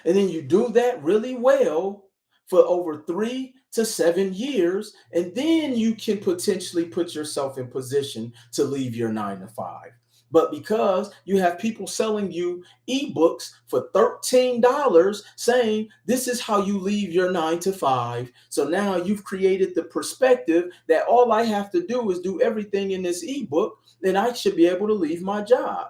And then you do that really well for over 3 to 7 years, and then you can potentially put yourself in position to leave your 9 to 5. But because you have people selling you ebooks for $13 saying this is how you leave your 9 to 5, so now you've created the perspective that all I have to do is do everything in this ebook, then I should be able to leave my job.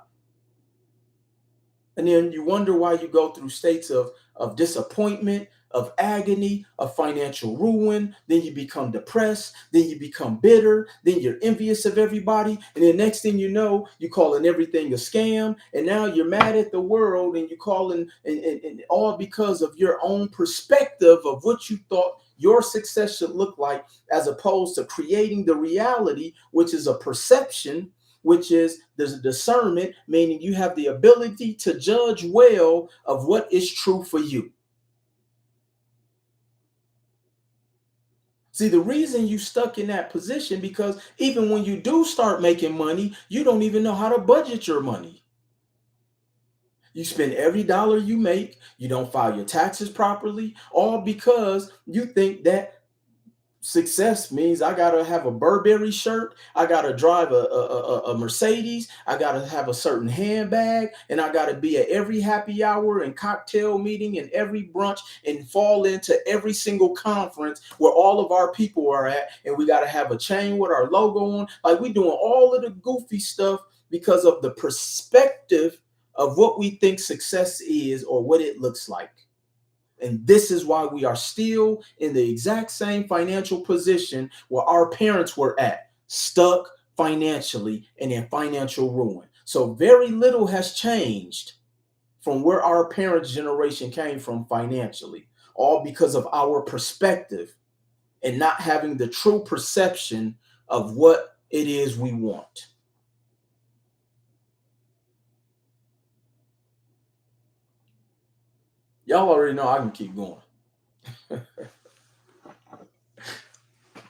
And then you wonder why you go through states of disappointment, of agony, of financial ruin. Then you become depressed. Then you become bitter. Then you're envious of everybody. And then next thing you know, you're calling everything a scam. And now you're mad at the world, and you're calling, and all because of your own perspective of what you thought your success should look like, as opposed to creating the reality, which is a perception, which is there's a discernment, meaning you have the ability to judge well of what is true for you. See, the reason you stuck in that position, because even when you do start making money, you don't even know how to budget your money. You spend every dollar you make, you don't file your taxes properly, all because you think that success means I gotta have a Burberry shirt, I gotta drive a Mercedes, I gotta have a certain handbag, and I gotta be at every happy hour and cocktail meeting and every brunch and fall into every single conference where all of our people are at, and we gotta have a chain with our logo on. Like, we doing all of the goofy stuff because of the perspective of what we think success is or what it looks like. And this is why we are still in the exact same financial position where our parents were at, stuck financially and in financial ruin. So very little has changed from where our parents' generation came from financially, all because of our perspective and not having the true perception of what it is we want. Y'all already know I can keep going.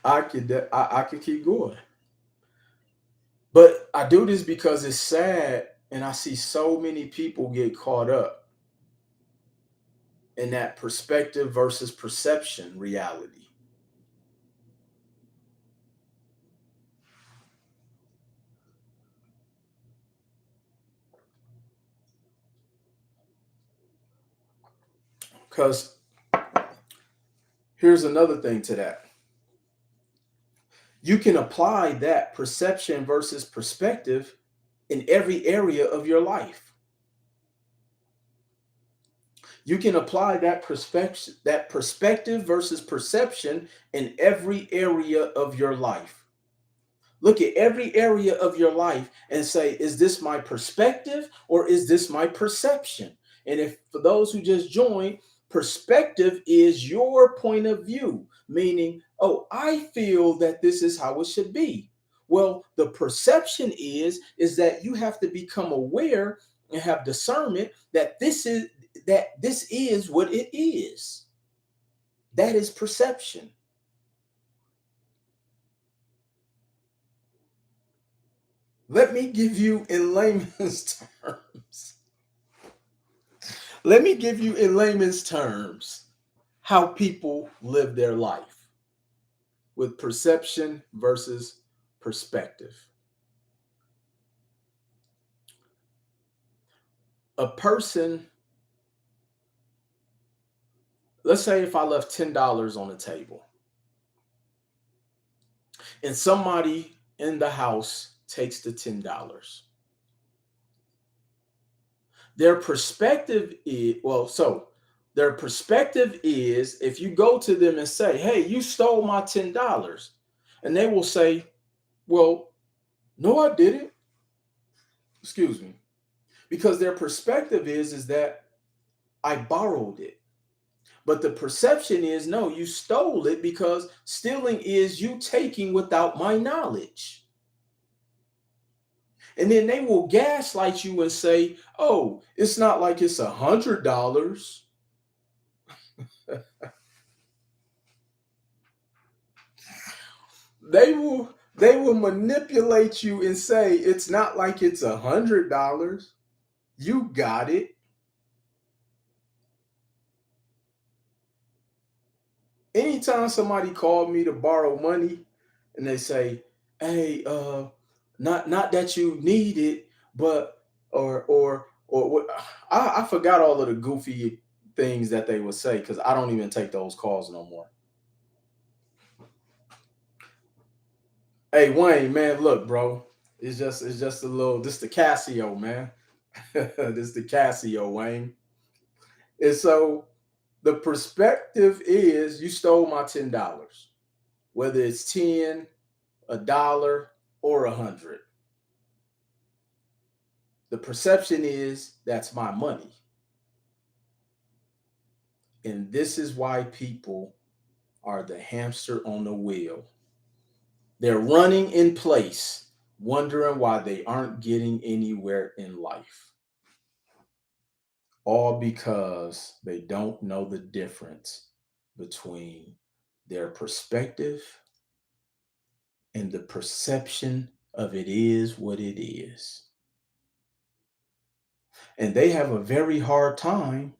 I could keep going. But I do this because it's sad and I see so many people get caught up in that perspective versus perception reality. Because here's another thing to that. You can apply that perception versus perspective in every area of your life. You can apply that perspective versus perception in every area of your life. Look at every area of your life and say, is this my perspective or is this my perception? And if for those who just joined, perspective is your point of view, meaning, oh, I feel that this is how it should be. Well, the perception is that you have to become aware and have discernment that this is what it is. That is perception. Let me give you in layman's terms. Let me give you in layman's terms how people live their life with perception versus perspective. A person, let's say if I left $10 on the table and somebody in the house takes the $10. Their perspective is, their perspective is if you go to them and say, hey, you stole my $10, and they will say, well, no, I didn't. Excuse me. Because their perspective is that I borrowed it. But the perception is no, you stole it because stealing is you taking without my knowledge. And then they will gaslight you and say, oh, it's not like it's $100. They will manipulate you and say it's not like it's $100. You got it. Anytime somebody called me to borrow money and they say, hey, not that you need it, but or what, I forgot all of the goofy things that they would say because I don't even take those calls no more. Hey Wayne, man, look, bro. It's just a little this the Casio, man. This the Casio, Wayne. And so the perspective is you stole my $10, whether it's 10, a dollar, or 100. The perception is that's my money. And this is why people are the hamster on the wheel. They're running in place, wondering why they aren't getting anywhere in life. All because they don't know the difference between their perspective and the perception of it is what it is. And they have a very hard time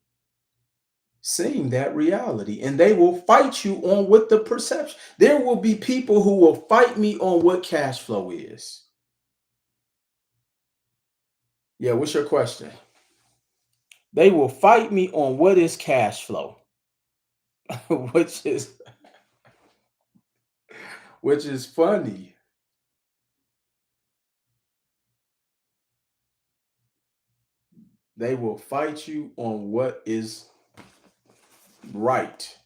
seeing that reality. And they will fight you on what the perception. There will be people who will fight me on what cash flow is. Yeah, what's your question? They will fight me on what is cash flow, which is which is funny. They will fight you on what is right.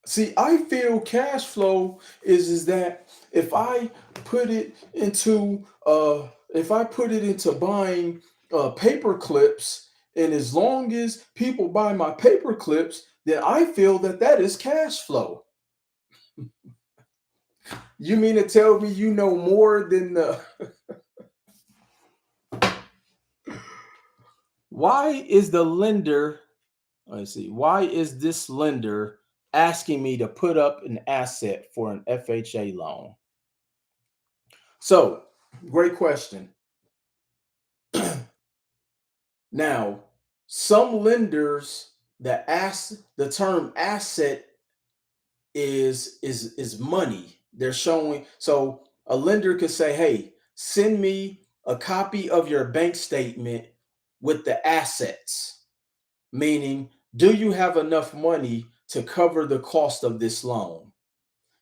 See, I feel cash flow is that put it into if I put it into buying paper clips, and as long as people buy my paper clips, then I feel that that is cash flow. You mean to tell me you know more than the why is the lender, let's see, why is this lender asking me to put up an asset for an FHA loan? So, great question. Now, some lenders that ask the term asset is money. They're showing, so a lender could say, "Hey, send me a copy of your bank statement with the assets." Meaning, do you have enough money to cover the cost of this loan?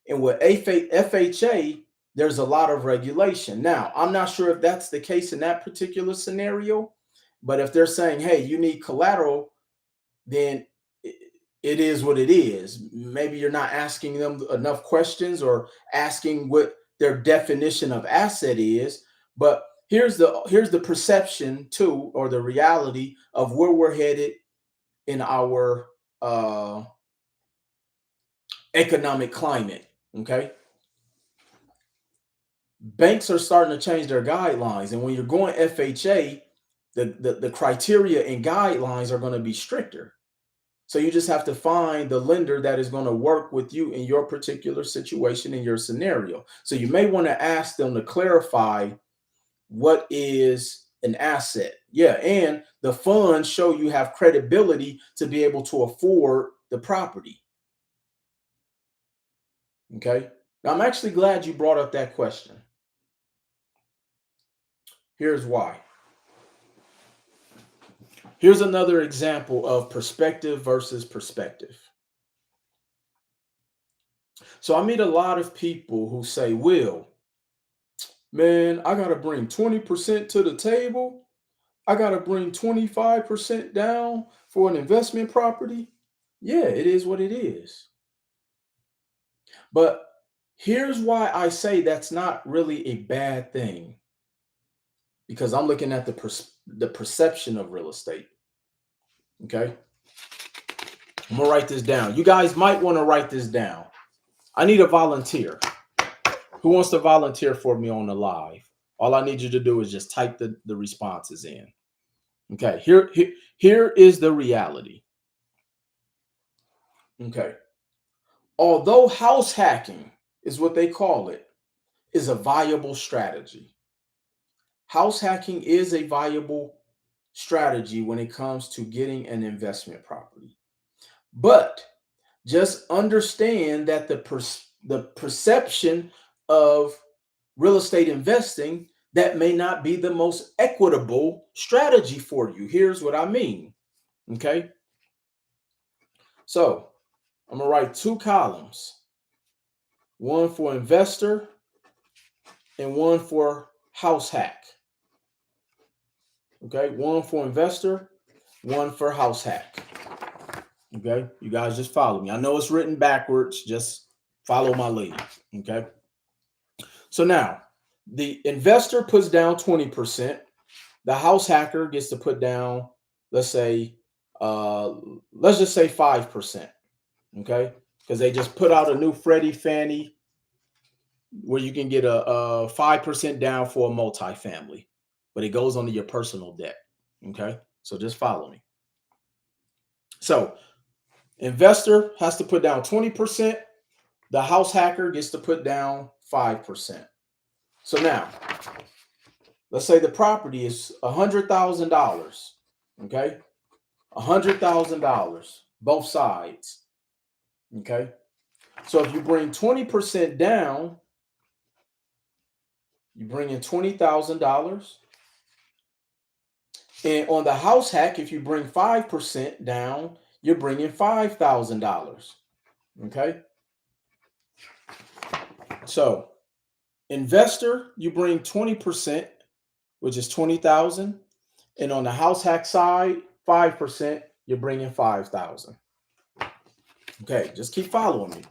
And with FHA, there's a lot of regulation. Now, I'm not sure if that's the case in that particular scenario, but if they're saying, hey, you need collateral, then it is what it is. Maybe you're not asking them enough questions or asking what their definition of asset is. But here's the perception too, or the reality of where we're headed in our uh, economic climate. Okay, banks are starting to change their guidelines, and when you're going FHA, the criteria and guidelines are going to be stricter. So you just have to find the lender that is going to work with you in your particular situation, in your scenario. So you may want to ask them to clarify what is an asset. Yeah, and the funds show you have credibility to be able to afford the property. Okay. Now, I'm actually glad you brought up that question. Here's why. Here's another example of perspective versus perspective. So I meet a lot of people who say, Will, man, I got to bring 20% to the table. I got to bring 25% down for an investment property. Yeah, it is what it is. But here's why I say that's not really a bad thing, because I'm looking at the perception of real estate. Okay. I'm going to write this down. You guys might want to write this down. I need a volunteer. Who wants to volunteer for me on the live? All I need you to do is just type the responses in. Okay, here is the reality. Okay. Although house hacking is what they call it, is a viable strategy. House hacking is a viable strategy when it comes to getting an investment property. But just understand that the perception of real estate investing, that may not be the most equitable strategy for you. Here's what I mean. Okay. So I'm going to write two columns, one for investor and one for house hack. Okay. One for investor, one for house hack. Okay. You guys just follow me. I know it's written backwards. Just follow my lead. Okay. So now the investor puts down 20%. The house hacker gets to put down, let's say, let's just say 5%. Okay. Because they just put out a new Freddie Fannie where you can get a 5% down for a multifamily, but it goes onto your personal debt. Okay. So just follow me. So investor has to put down 20%. The house hacker gets to put down 5%. So now, let's say the property is $100,000. Okay. $100,000, both sides. Okay. So if you bring 20% down, you bring in $20,000. And on the house hack, if you bring 5% down, you're bringing $5,000. Okay. So investor, you bring 20%, which is 20,000. And on the house hack side, 5%, you're bringing 5,000. Okay. Just keep following me.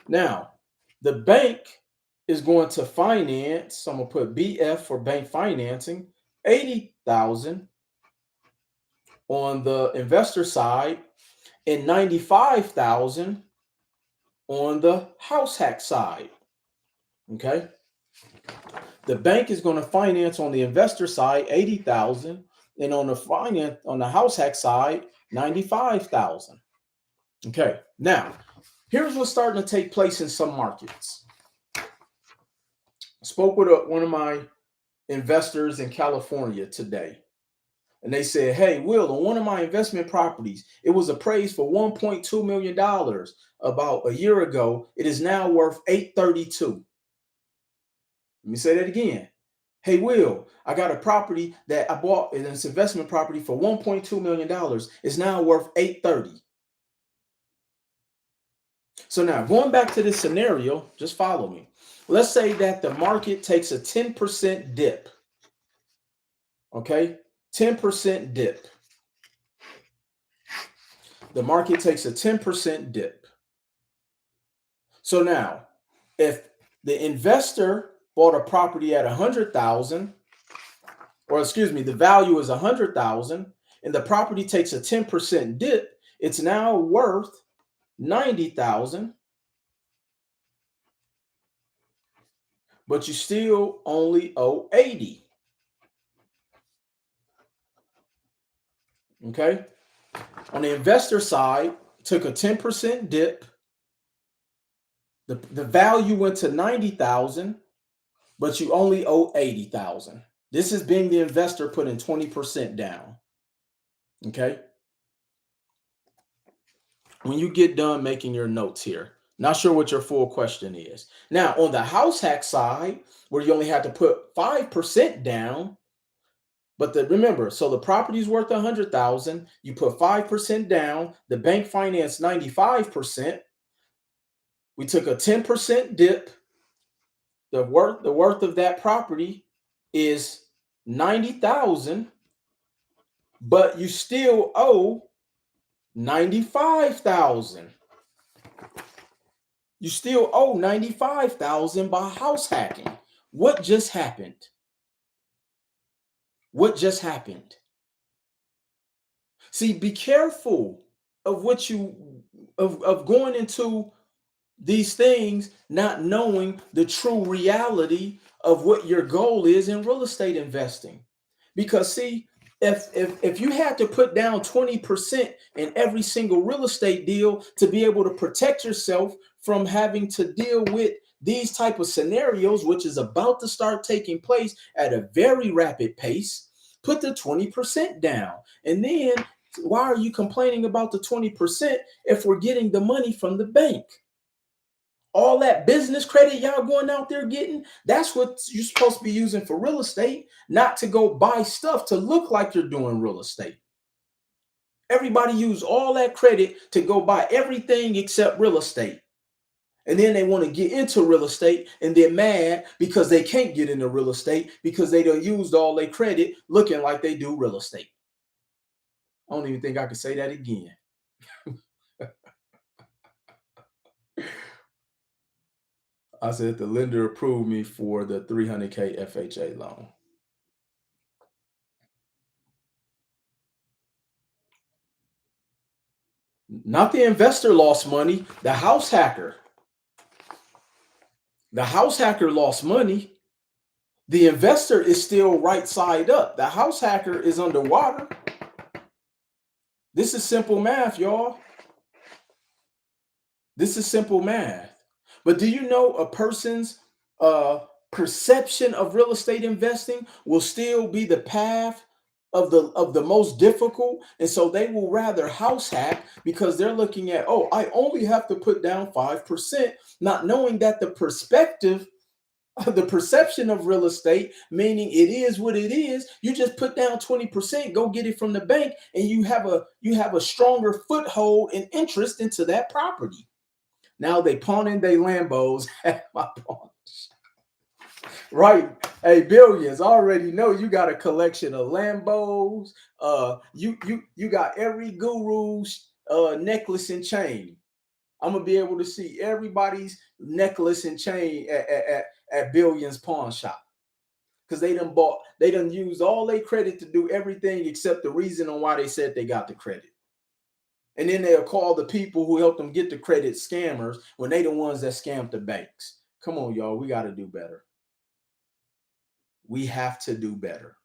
Now, the bank is going to finance, so I'm going to put BF for bank financing, 80,000 on the investor side and 95,000 on the house hack side. Okay. The bank is going to finance on the investor side 80,000, and on the house hack side 95,000. Okay. Now, here's what's starting to take place in some markets. I spoke with one of my investors in California today, and they said, "Hey, Will, on one of my investment properties, it was appraised for $1.2 million about a year ago. It is now worth 832." Let me say that again. "Hey, Will, I got a property that I bought in this investment property for $1.2 million. It's now worth 830." So now going back to this scenario, just follow me. Let's say that the market takes a 10% dip. Okay, 10% dip. The market takes a 10% dip. So now, if the investor bought a property at 100,000, or excuse me, the value is 100,000, and the property takes a 10% dip, it's now worth 90,000, but you still only owe 80. Okay? On the investor side, took a 10% dip. The value went to 90,000, but you only owe 80,000. This is being the investor putting 20% down. Okay? When you get done making your notes here, not sure what your full question is. Now, on the house hack side, where you only had to put 5% down, but remember, so the property's worth 100,000, you put 5% down, the bank financed 95%. We took a 10% dip. The worth of that property is 90,000, but you still owe 95,000. You still owe 95,000 by house hacking. What just happened? What just happened? See, be careful of what you of going into these things not knowing the true reality of what your goal is in real estate investing. Because see, if you had to put down 20% in every single real estate deal to be able to protect yourself from having to deal with these type of scenarios, which is about to start taking place at a very rapid pace, put the 20% down. And then why are you complaining about the 20% if we're getting the money from the bank? All that business credit y'all going out there getting, that's what you're supposed to be using for real estate, not to go buy stuff to look like you're doing real estate. Everybody use all that credit to go buy everything except real estate. And then they want to get into real estate and they're mad because they can't get into real estate because they done used all their credit looking like they do real estate. I don't even think I can say that again. I said the lender approved me for the 300K FHA loan. Not the investor lost money, the house hacker. The house hacker lost money. The investor is still right side up. The house hacker is underwater. This is simple math, y'all. This is simple math. But do you know a person's perception of real estate investing will still be the path of the most difficult, and so they will rather house hack because they're looking at, oh, I only have to put down 5%, not knowing that the perception of real estate, meaning it is what it is, you just put down 20%, go get it from the bank, and you have a stronger foothold and interest into that property. Now they pawning their Lambos at my pawn. Right. Hey, billions. I already know you got a collection of Lambos. You got every guru's necklace and chain. I'm gonna be able to see everybody's necklace and chain at Billions Pawn Shop. Because they done used all their credit to do everything except the reason on why they said they got the credit. And then they'll call the people who helped them get the credit scammers when they the ones that scammed the banks. Come on, y'all. We got to do better. We have to do better.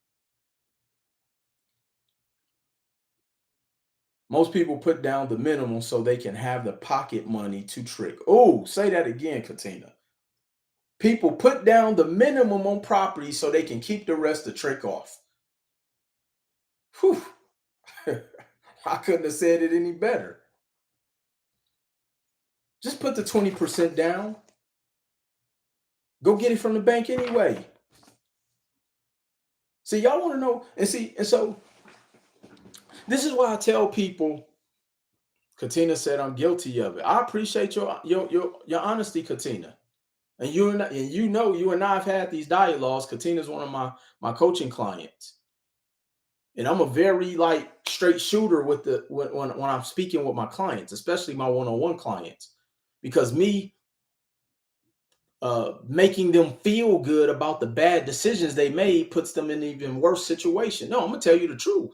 Most people put down the minimum so they can have the pocket money to trick. Oh, say that again, Katina. People put down the minimum on property so they can keep the rest to trick off. Whew. I couldn't have said it any better. Just put the 20% down. Go get it from the bank anyway. See, y'all want to know, and so this is why I tell people, Katina said I'm guilty of it. I appreciate your honesty, Katina. And you and I have had these dialogues. Katina's one of my coaching clients. And I'm a very like straight shooter with when I'm speaking with my clients, especially my one-on-one clients, because me making them feel good about the bad decisions they made puts them in an even worse situation. No, I'm gonna tell you the truth.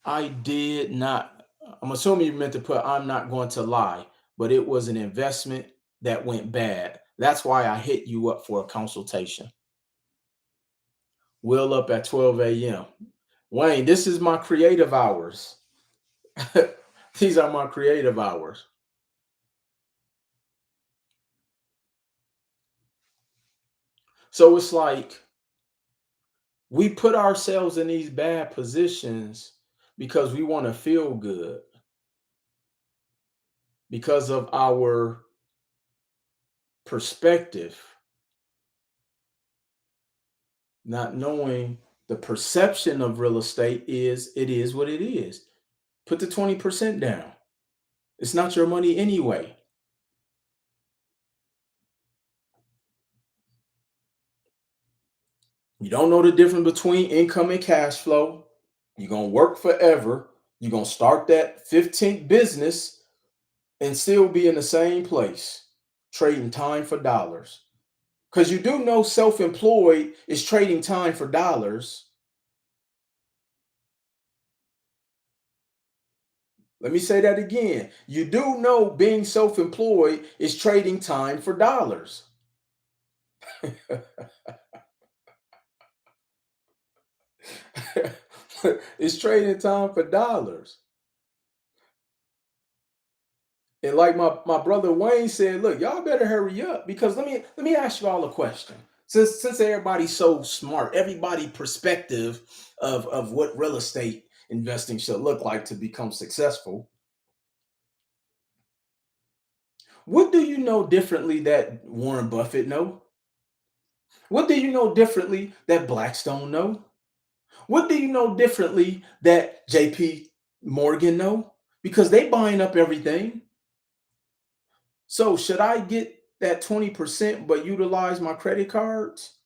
I did not. I'm assuming you meant to put I'm not going to lie, but it was an investment that went bad. That's why I hit you up for a consultation. Will up at 12 a.m. Wayne, this is my creative hours. These are my creative hours. So it's like we put ourselves in these bad positions because we want to feel good, because of our perspective, not knowing the perception of real estate is it is what it is. Put the 20% down. It's not your money anyway. You don't know the difference between income and cash flow. You're going to work forever. You're going to start that 15th business and still be in the same place, trading time for dollars. Because you do know self employed is trading time for dollars. Let me say that again. You do know being self employed is trading time for dollars. It's trading time for dollars. And like my brother Wayne said, look, y'all better hurry up because let me ask you all a question. Since everybody's so smart, everybody perspective of what real estate investing should look like to become successful. What do you know differently that Warren Buffett know? What do you know differently that Blackstone know? What do you know differently that JP Morgan know? Because they buying up everything. So should I get that 20% but utilize my credit cards?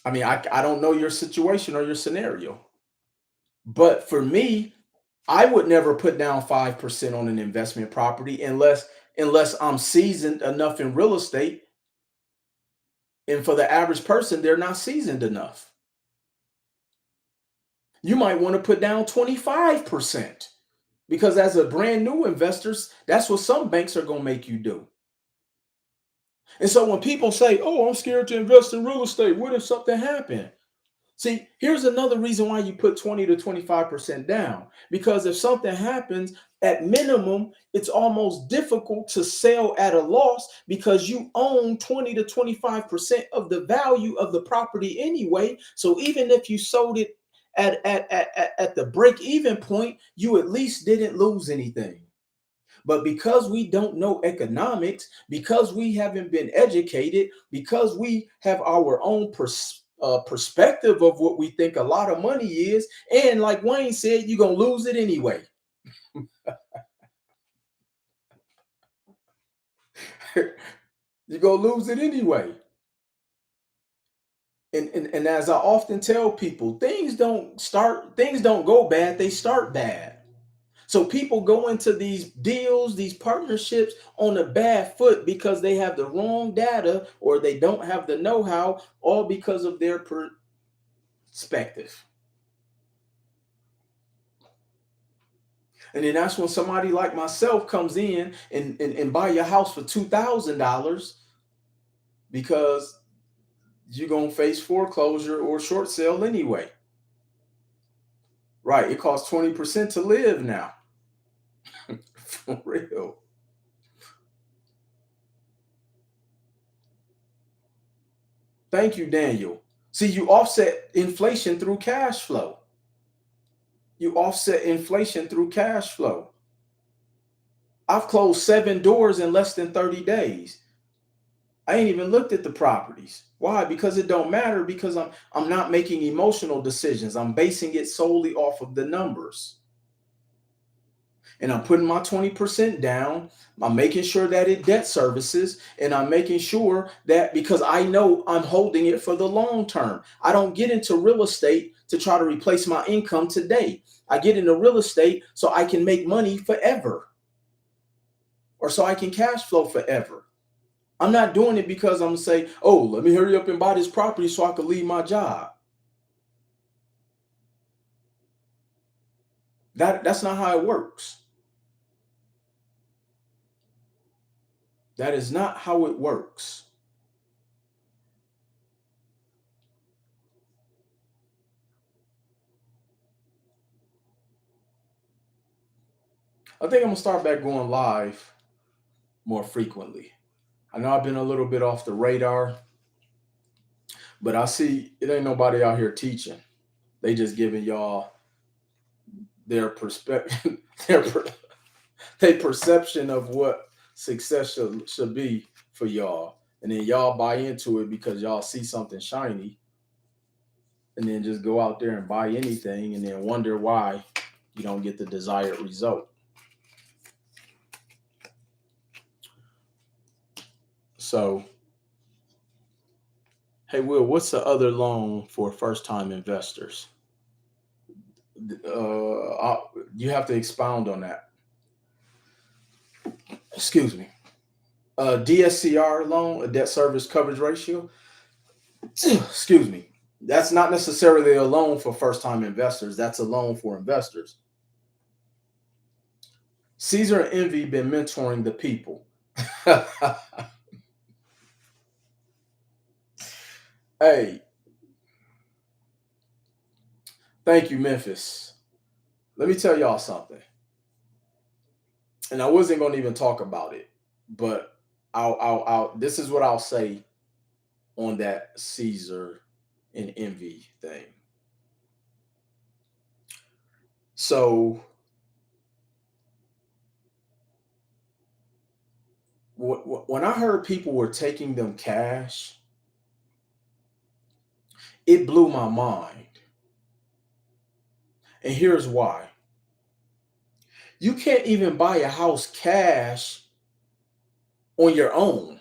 I mean, I don't know your situation or your scenario. But for me, I would never put down 5% on an investment property unless I'm seasoned enough in real estate. And for the average person, they're not seasoned enough. You might want to put down 25% because as a brand new investor, that's what some banks are going to make you do. And so when people say, "Oh, I'm scared to invest in real estate. What if something happened?" See, here's another reason why you put 20 to 25% down. Because if something happens, at minimum, it's almost difficult to sell at a loss because you own 20 to 25% of the value of the property anyway. So even if you sold it at the break even point, you at least didn't lose anything. But because we don't know economics, because we haven't been educated, because we have our own perspective of what we think a lot of money is, and like Wayne said, you're going to lose it anyway. You're going to lose it anyway. And as I often tell people, things don't go bad, they start bad. So people go into these deals, these partnerships on a bad foot because they have the wrong data or they don't have the know-how, all because of their perspective. And then that's when somebody like myself comes in and buy your house for $2,000 because you're going to face foreclosure or short sale anyway. Right. It costs 20% to live now. For real. Thank you, Daniel. See, you offset inflation through cash flow. You offset inflation through cash flow. I've closed 7 doors in less than 30 days. I ain't even looked at the properties. Why? Because it don't matter, because I'm not making emotional decisions. I'm basing it solely off of the numbers. And I'm putting my 20% down. I'm making sure that it debt services, and I'm making sure that, because I know I'm holding it for the long term. I don't get into real estate to try to replace my income today. I get into real estate so I can make money forever, or so I can cash flow forever. I'm not doing it because I'm gonna say, oh, let me hurry up and buy this property so I can leave my job. That's not how it works. That is not how it works. I think I'm gonna start back going live more frequently. I know I've been a little bit off the radar, but I see it ain't nobody out here teaching. They just giving y'all their perspective, their perception of what success should be for y'all. And then y'all buy into it because y'all see something shiny, and then just go out there and buy anything and then wonder why you don't get the desired result. So, hey, Will, what's the other loan for first time investors? You have to expound on that. Excuse me. DSCR loan, a debt service coverage ratio. Excuse me. That's not necessarily a loan for first time investors. That's a loan for investors. Caesar and Envy been mentoring the people. Hey, thank you, Memphis. Let me tell y'all something. And I wasn't going to even talk about it, but this is what I'll say on that Caesar and Envy thing. So when I heard people were taking them cash, it blew my mind. And here's why. You can't even buy a house cash on your own.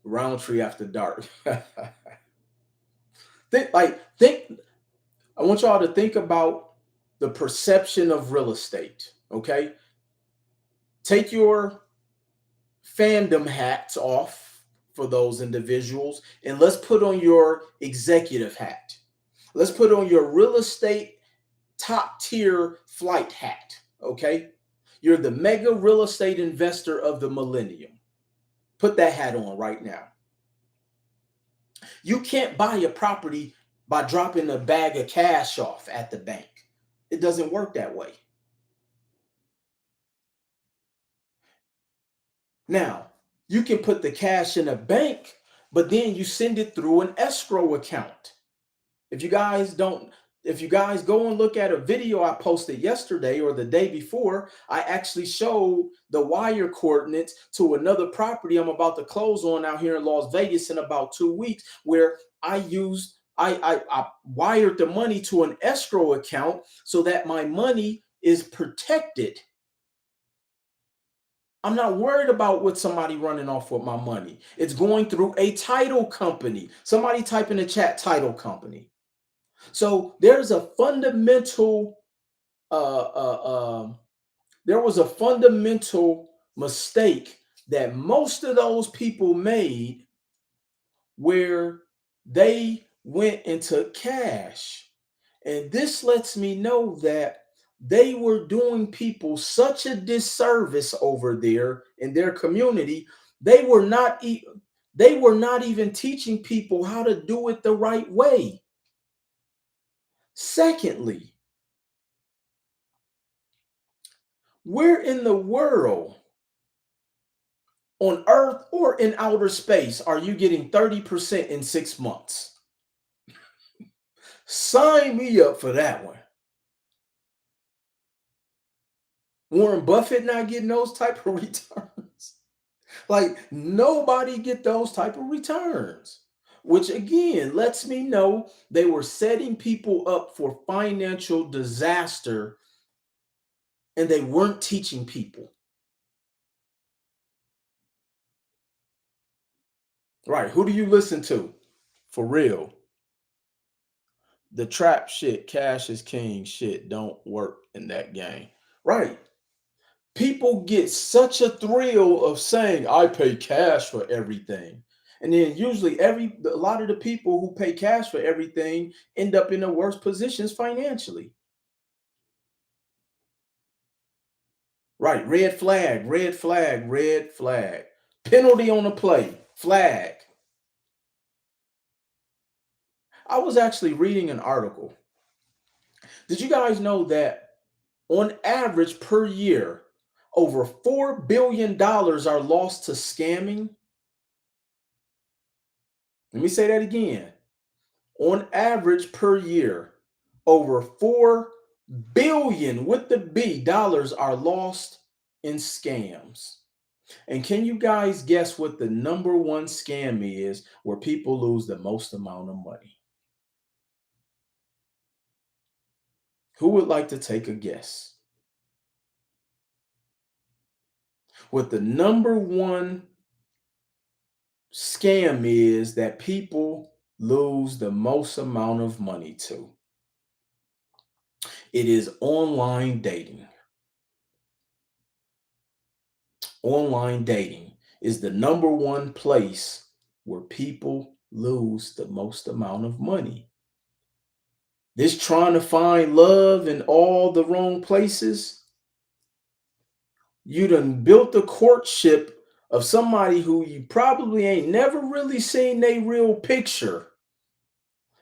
Roundtree after dark. think I want y'all to think about the perception of real estate, okay? Take your fandom hats off for those individuals, and let's put on your executive hat. Let's put on your real estate top tier flight hat, okay? You're the mega real estate investor of the millennium. Put that hat on right now. You can't buy a property by dropping a bag of cash off at the bank. It doesn't work that way. Now, you can put the cash in a bank, but then you send it through an escrow account. If you guys don't, if you guys go and look at a video I posted yesterday or the day before, I actually showed the wire coordinates to another property I'm about to close on out here in Las Vegas in about 2 weeks, where I wired the money to an escrow account so that my money is protected. I'm not worried about what somebody running off with my money. It's going through a title company. Somebody type in the chat title company. So there's a fundamental, uh, there was a fundamental mistake that most of those people made, where they went into cash. And this lets me know that they were doing people such a disservice over there in their community. They were not they were not even teaching people how to do it the right way. Secondly, where in the world on earth or in outer space are you getting 30% in 6 months? Sign me up for that one. Warren Buffett not getting those type of returns. Like nobody get those type of returns. Which again lets me know they were setting people up for financial disaster and they weren't teaching people. Right. Who do you listen to? For real. The trap shit, cash is king shit don't work in that game. Right. People get such a thrill of saying, I pay cash for everything. And then usually a lot of the people who pay cash for everything end up in the worst positions financially. Right. Red flag, red flag, red flag. Penalty on the play, flag. I was actually reading an article. Did you guys know that on average per year, over $4 billion are lost to scamming? Let me say that again. On average per year, over 4 billion with the B dollars are lost in scams. And can you guys guess what the number one scam is where people lose the most amount of money? Who would like to take a guess? What the number one scam is that people lose the most amount of money to? It is online dating. Online dating is the number one place where people lose the most amount of money. This trying to find love in all the wrong places. You done built a courtship of somebody who you probably ain't never really seen their real picture.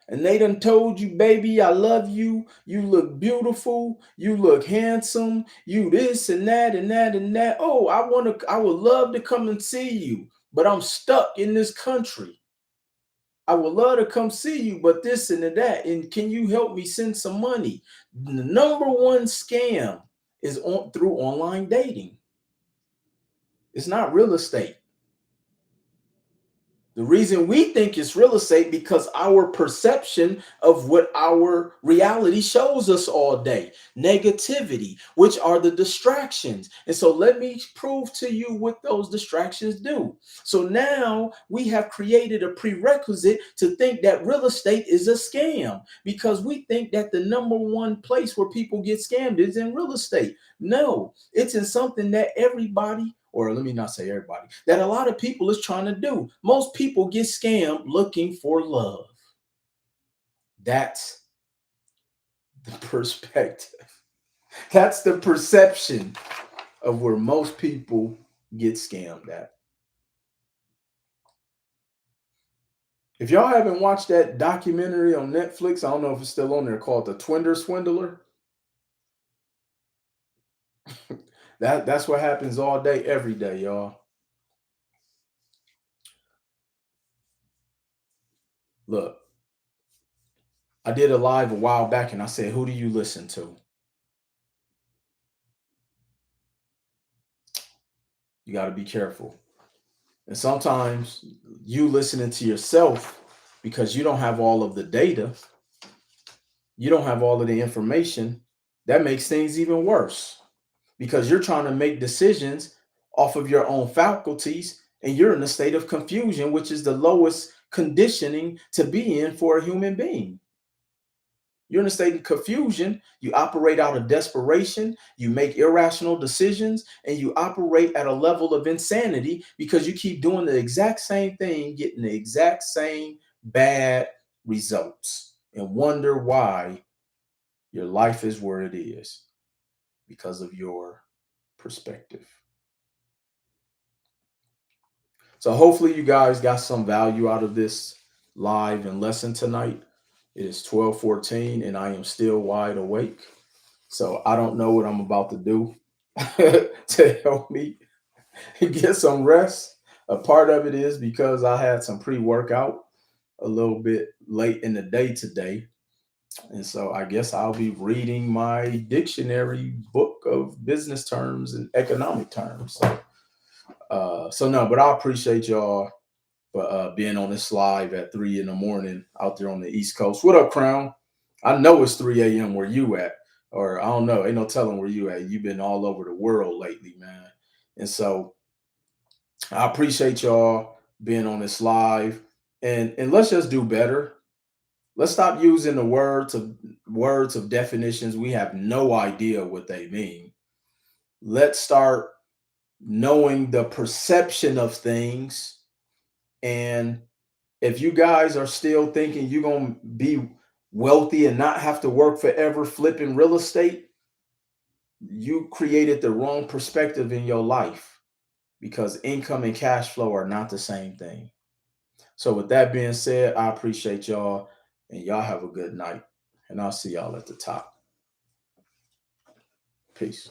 And they done told you, baby, I love you. You look beautiful. You look handsome. You this and that and that and that. Oh, I would love to come and see you, but I'm stuck in this country. I would love to come see you, but this and that. And can you help me send some money? The number one scam is through online dating. It's not real estate. The reason we think it's real estate because our perception of what our reality shows us all day, negativity, which are the distractions. And so let me prove to you what those distractions do. So now we have created a prerequisite to think that real estate is a scam because we think that the number one place where people get scammed is in real estate. No, it's in something that everybody, or let me not say everybody, that a lot of people is trying to do. Most people get scammed looking for love. That's the perspective. That's the perception of where most people get scammed at. If y'all haven't watched that documentary on Netflix, I don't know if it's still on there, called The Twinder Swindler. That's what happens all day, every day, y'all. Look, I did a live a while back and I said, who do you listen to? You got to be careful. And sometimes you listening to yourself because you don't have all of the data, you don't have all of the information, that makes things even worse because you're trying to make decisions off of your own faculties and you're in a state of confusion, which is the lowest conditioning to be in for a human being. You're in a state of confusion. You operate out of desperation. You make irrational decisions and you operate at a level of insanity because you keep doing the exact same thing, getting the exact same bad results and wonder why Your life is where it is because of your perspective. So hopefully you guys got some value out of this live and lesson tonight. It is 12:14 and I am still wide awake. So I don't know what I'm about to do to help me get some rest. A part of it is because I had some pre-workout a little bit late in the day today. And so I guess I'll be reading my dictionary book of business terms and economic terms. So no, but I appreciate y'all for being on this live at 3 in the morning out there on the East Coast. What up, Crown? I know it's 3 a.m. where you at, or I don't know. Ain't no telling where you at. You've been all over the world lately, man. And so I appreciate y'all being on this live. And let's just do better. Let's stop using the words of definitions. We have no idea what they mean. Let's start knowing the perception of things. And if you guys are still thinking you're going to be wealthy and not have to work forever flipping real estate, you created the wrong perspective in your life because income and cash flow are not the same thing. So, with that being said, I appreciate y'all and y'all have a good night. And I'll see y'all at the top. Peace.